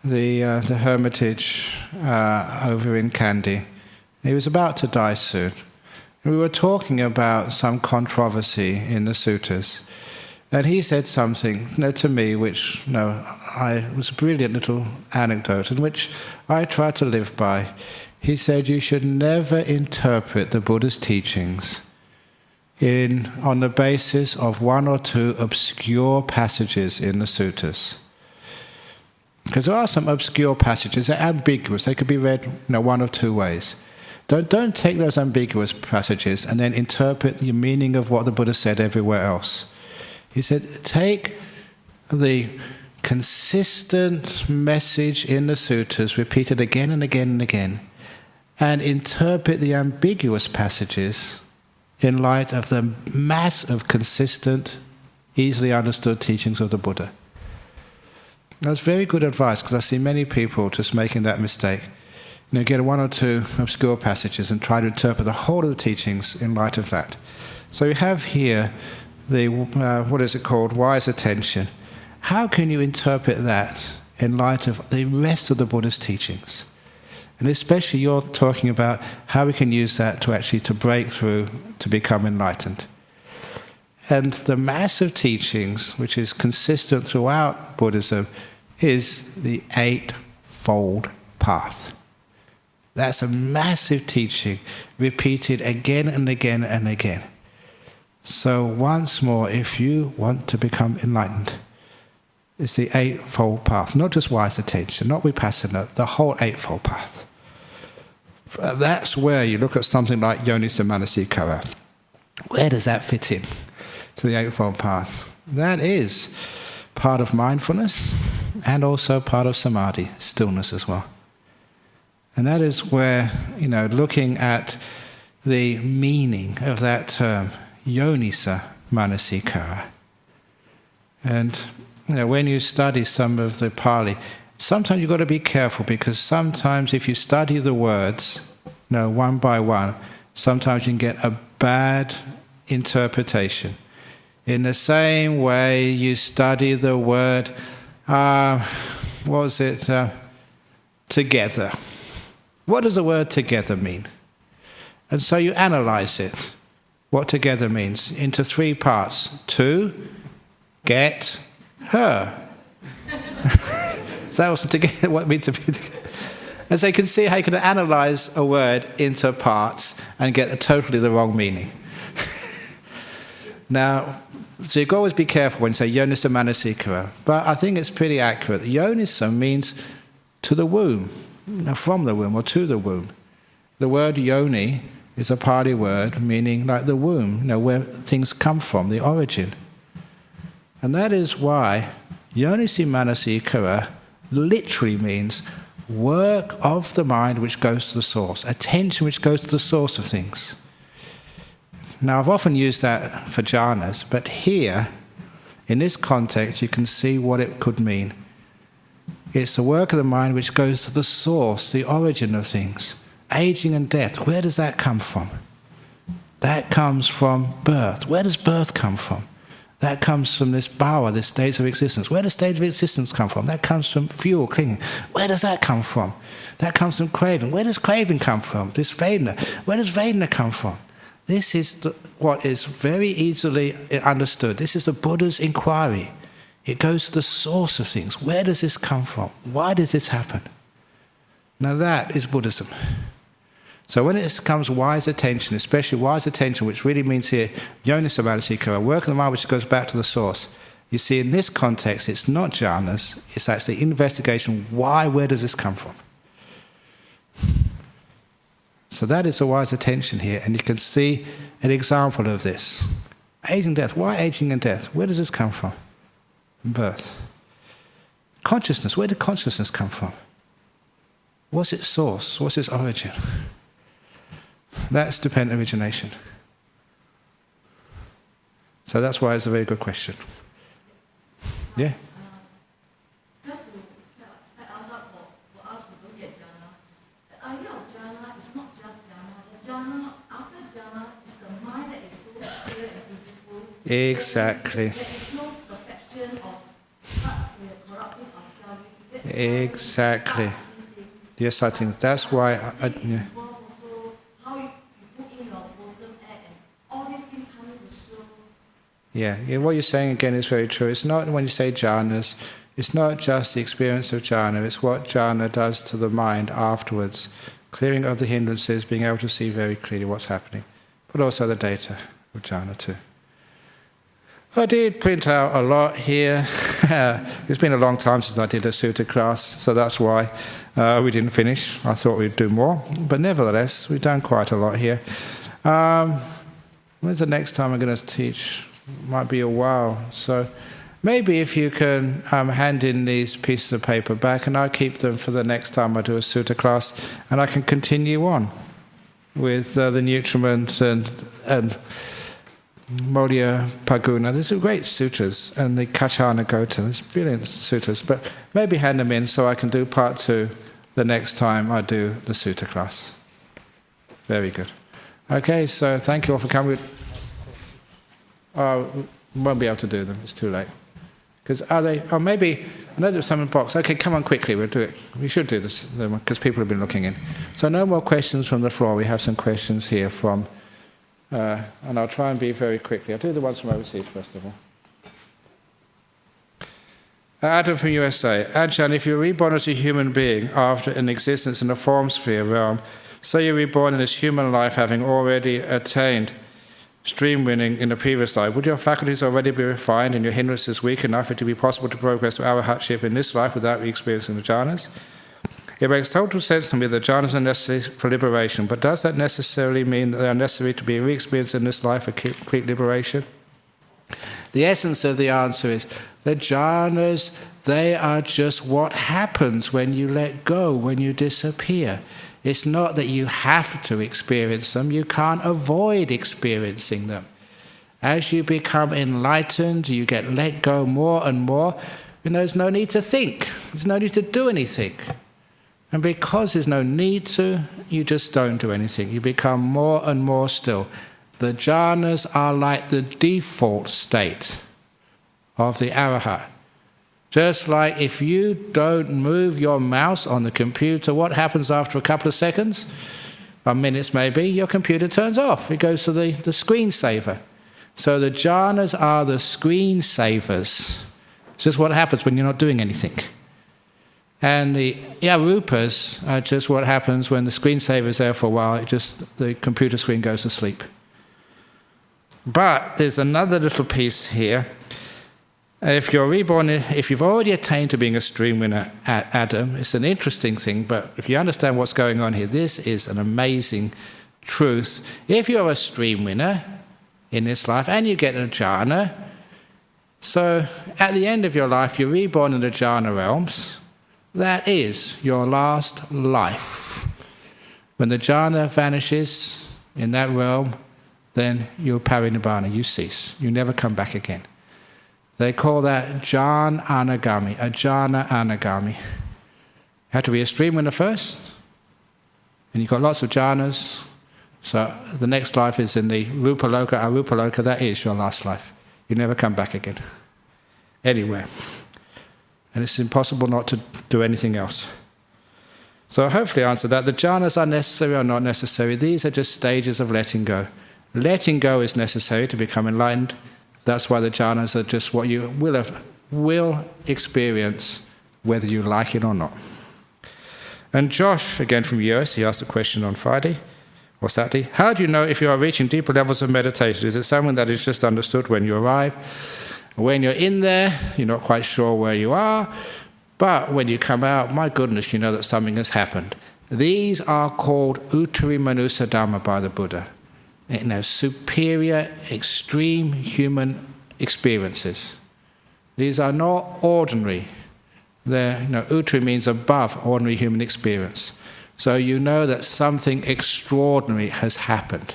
the hermitage over in Kandy. He was about to die soon. We were talking about some controversy in the suttas. And he said something to me which was a brilliant little anecdote in which I try to live by. He said you should never interpret the Buddha's teachings on the basis of one or two obscure passages in the suttas. Because there are some obscure passages, they're ambiguous, they could be read one of two ways. Don't take those ambiguous passages and then interpret the meaning of what the Buddha said everywhere else. He said, take the consistent message in the suttas, repeated again and again and again, and interpret the ambiguous passages in light of the mass of consistent, easily understood teachings of the Buddha. That's very good advice, because I see many people just making that mistake. Get one or two obscure passages and try to interpret the whole of the teachings in light of that. So you have here the, what is it called, wise attention. How can you interpret that in light of the rest of the Buddha's teachings? And especially you're talking about how we can use that to break through, to become enlightened. And the mass of teachings, which is consistent throughout Buddhism, is the Eightfold Path. That's a massive teaching, repeated again and again and again. So once more, if you want to become enlightened, it's the Eightfold Path, not just wise attention, not vipassana, the whole Eightfold Path. That's where you look at something like Yoniso Manasikara. Where does that fit in to the Eightfold Path? That is part of mindfulness and also part of samadhi, stillness as well. And that is where, looking at the meaning of that term, Yoniso Manasikara. And when you study some of the Pali, sometimes you've got to be careful, because sometimes if you study the words, one by one, sometimes you can get a bad interpretation. In the same way you study the word, together. What does the word together mean? And so you analyze it, what together means, into 3 parts. To get her. So that was together, what it means to be together. And so you can see how you can analyze a word into parts and get totally the wrong meaning. Now, so you've got to always be careful when you say yonisa manasikara. But I think it's pretty accurate. Yonisa means to the womb, from the womb or to the womb. The word yoni is a Pali word meaning like the womb, where things come from, the origin. And that is why yonisa manasikara literally means work of the mind which goes to the source, attention which goes to the source of things. Now, I've often used that for jhanas, but here, in this context, you can see what it could mean. It's the work of the mind which goes to the source, the origin of things. Aging and death, where does that come from? That comes from birth. Where does birth come from? That comes from this bhava, this state of existence. Where does state of existence come from? That comes from fuel, clinging. Where does that come from? That comes from craving. Where does craving come from? This Vedana. Where does Vedana come from? This is what is very easily understood. This is the Buddha's inquiry. It goes to the source of things. Where does this come from? Why does this happen? Now that is Buddhism. So when it comes wise attention, especially wise attention, which really means here, yonisa manasikara, work of the mind which goes back to the source. You see, in this context, it's not jhanas, it's actually investigation. Where does this come from? So that is a wise attention here, and you can see an example of this. Aging and death. Why aging and death? Where does this come from? Birth. Consciousness. Where did consciousness come from? What's its source? What's its origin? That's dependent origination. So that's why it's a very good question. Yeah?
Just to ask up for us who don't get jhana, the idea of jhana is not just jhana. The jhana, after jhana, is the mind that is so clear and beautiful.
Exactly.
There is no perception of what we are corrupting ourselves.
Exactly. Yes, I think that's why. Yeah. Yeah, what you're saying again is very true. It's not, when you say jhanas, it's not just the experience of jhana, it's what jhana does to the mind afterwards. Clearing of the hindrances, being able to see very clearly what's happening, but also the data of jhana too. I did print out a lot here. It's been a long time since I did a sutta class, so that's why we didn't finish. I thought we'd do more, but nevertheless, we've done quite a lot here. When's the next time I'm going to teach? Might be a while, so maybe if you can hand in these pieces of paper back, and I'll keep them for the next time I do a sutta class, and I can continue on with the nutriment and Molia Paguna. There's some great sutras, and the Kachana Gota. There's brilliant sutras, but maybe hand them in so I can do part 2 the next time I do the sutta class. Very good. Okay, so thank you all for coming. Won't be able to do them, it's too late. Because are they, maybe, I know there's some in the box. Okay, come on quickly, we'll do it. We should do this, because people have been looking in. So no more questions from the floor. We have some questions here from, and I'll try and be very quickly. I'll do the ones from overseas first of all. Adam from USA. Ajahn, if you're reborn as a human being after an existence in the form sphere realm, say you're reborn in this human life having already attained stream winning in the previous life, would your faculties already be refined and your hindrances weak enough for it to be possible to progress to arahatship in this life without re-experiencing the jhanas? It makes total sense to me that jhanas are necessary for liberation, but does that necessarily mean that they are necessary to be re-experienced in this life for complete liberation? The essence of the answer is the jhanas, they are just what happens when you let go, when you disappear. It's not that you have to experience them, you can't avoid experiencing them. As you become enlightened, you get let go more and more, there's no need to think. There's no need to do anything. And because there's no need to, you just don't do anything. You become more and more still. The jhanas are like the default state of the arahat. Just like if you don't move your mouse on the computer, what happens after a couple of seconds? Or minutes maybe, your computer turns off. It goes to the screensaver. So the jhanas are the screensavers. It's just what happens when you're not doing anything. And the arupas are just what happens when the screensaver is there for a while, the computer screen goes to sleep. But there's another little piece here. If you're reborn, if you've already attained to being a stream winner at Adam, it's an interesting thing, but if you understand what's going on here, this is an amazing truth. If you're a stream winner in this life and you get a jhana, so at the end of your life, you're reborn in the jhana realms. That is your last life. When the jhana vanishes in that realm, then you're parinibbana, you cease. You never come back again. They call that jhana anagami, a jhana anagami. You have to be a stream winner first, and you've got lots of jhanas. So the next life is in the rupa loka, arupa loka, that is your last life. You never come back again, anywhere. And it's impossible not to do anything else. So hopefully I answered that. The jhanas are necessary or not necessary. These are just stages of letting go. Letting go is necessary to become enlightened. That's why the jhanas are just what you will experience, whether you like it or not. And Josh, again from US, he asked a question on Friday or Saturday. How do you know if you are reaching deeper levels of meditation? Is it something that is just understood when you arrive? When you're in there, you're not quite sure where you are, but when you come out, my goodness, you know that something has happened. These are called Uttari Manusa Dhamma by the Buddha. Superior, extreme human experiences. These are not ordinary. Uttari means above ordinary human experience. So you know that something extraordinary has happened.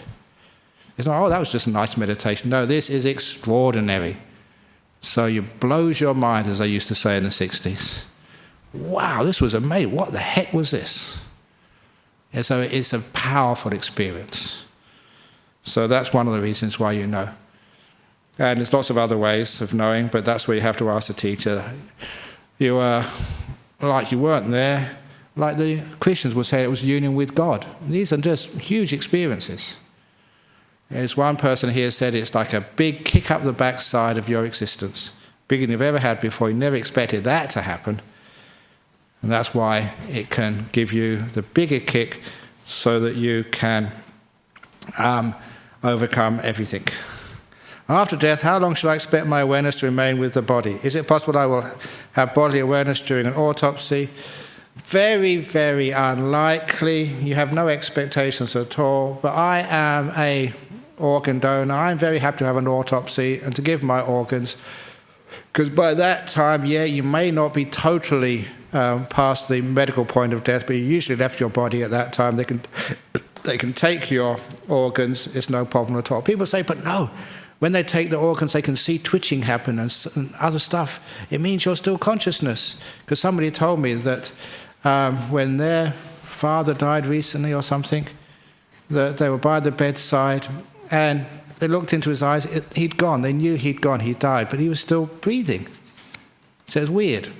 It's not, that was just a nice meditation. No, this is extraordinary. So it blows your mind, as I used to say in the 60s. Wow, this was amazing. What the heck was this? And so it's a powerful experience. So that's one of the reasons why you know. And there's lots of other ways of knowing, but that's where you have to ask the teacher. You are like you weren't there, like the Christians would say it was union with God. These are just huge experiences. As one person here said, it's like a big kick up the backside of your existence. Bigger than you've ever had before. You never expected that to happen. And that's why it can give you the bigger kick so that you can overcome everything. After death, how long should I expect my awareness to remain with the body? Is it possible I will have bodily awareness during an autopsy? Very, very unlikely. You have no expectations at all. But I am a organ donor. I'm very happy to have an autopsy and to give my organs, because by that time, you may not be totally past the medical point of death, but you usually left your body at that time. They can take your organs. It's no problem at all. People say, but no, when they take the organs, they can see twitching happen and other stuff. It means you're still consciousness. Because somebody told me that when their father died recently or something, that they were by the bedside and they looked into his eyes. He'd gone. They knew he'd gone. He died, but he was still breathing. So it's weird. And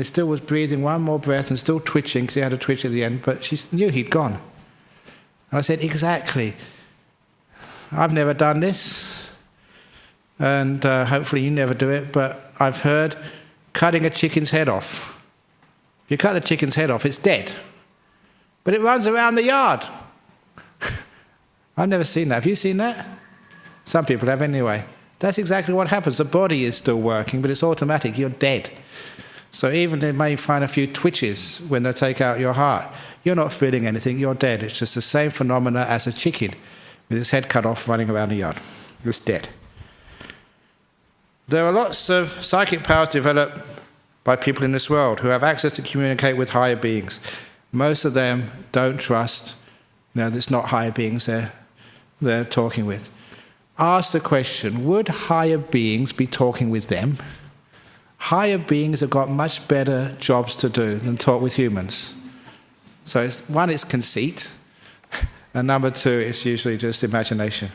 he still was breathing one more breath and still twitching, because he had a twitch at the end, but she knew he'd gone. And I said, exactly. I've never done this, and hopefully you never do it, but I've heard cutting a chicken's head off. If you cut the chicken's head off, it's dead. But it runs around the yard. I've never seen that. Have you seen that? Some people have anyway. That's exactly what happens. The body is still working, but it's automatic. You're dead. So even they may find a few twitches when they take out your heart. You're not feeling anything. You're dead. It's just the same phenomena as a chicken with his head cut off running around the yard. It's dead. There are lots of psychic powers developed by people in this world who have access to communicate with higher beings. Most of them don't trust. It's not higher beings they're talking with. Ask the question, would higher beings be talking with them? Higher beings have got much better jobs to do than talk with humans. So one, it's conceit, and number two, it's usually just imagination.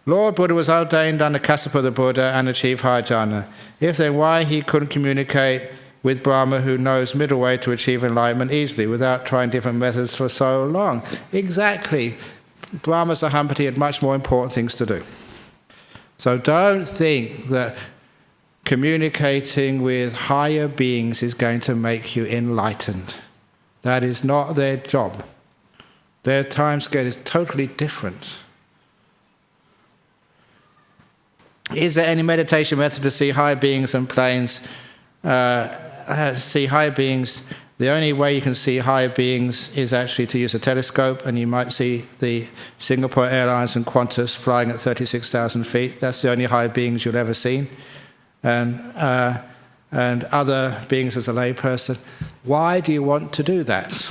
Lord Buddha was ordained under Kassapa the Buddha and achieved high jhana. If then, why he couldn't communicate with Brahma, who knows middle way to achieve enlightenment easily without trying different methods for so long? Exactly. Brahma Sahampati had much more important things to do. So don't think that communicating with higher beings is going to make you enlightened. That is not their job. Their time scale is totally different. Is there any meditation method to see higher beings and planes? See higher beings. The only way you can see higher beings is actually to use a telescope, and you might see the Singapore Airlines and Qantas flying at 36,000 feet. That's the only higher beings you'll ever see. And other beings as a layperson. Why do you want to do that?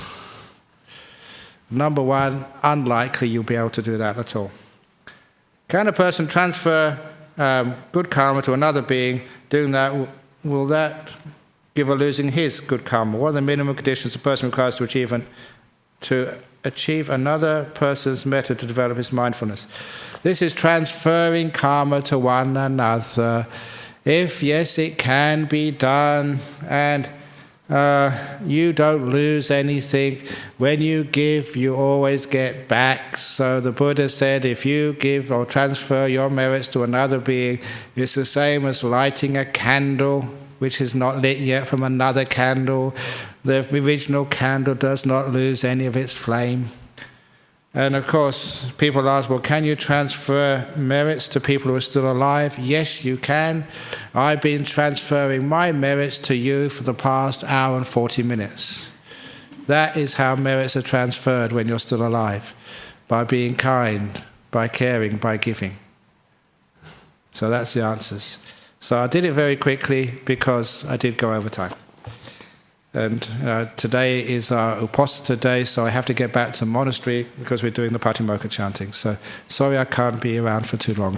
Number one, unlikely you'll be able to do that at all. Can a person transfer good karma to another being? Doing that, will that give or losing his good karma? What are the minimum conditions a person requires to achieve another person's method to develop his mindfulness? This is transferring karma to one another. If, yes, it can be done, and you don't lose anything. When you give, you always get back. So the Buddha said, if you give or transfer your merits to another being, it's the same as lighting a candle, which is not lit yet, from another candle. The original candle does not lose any of its flame. And of course, people ask, well, can you transfer merits to people who are still alive? Yes, you can. I've been transferring my merits to you for the past hour and 40 minutes. That is how merits are transferred when you're still alive. By being kind, by caring, by giving. So that's the answers. So I did it very quickly because I did go over time. And today is our Uposatha day, so I have to get back to the monastery because we're doing the Patimokkha chanting. So sorry I can't be around for too long.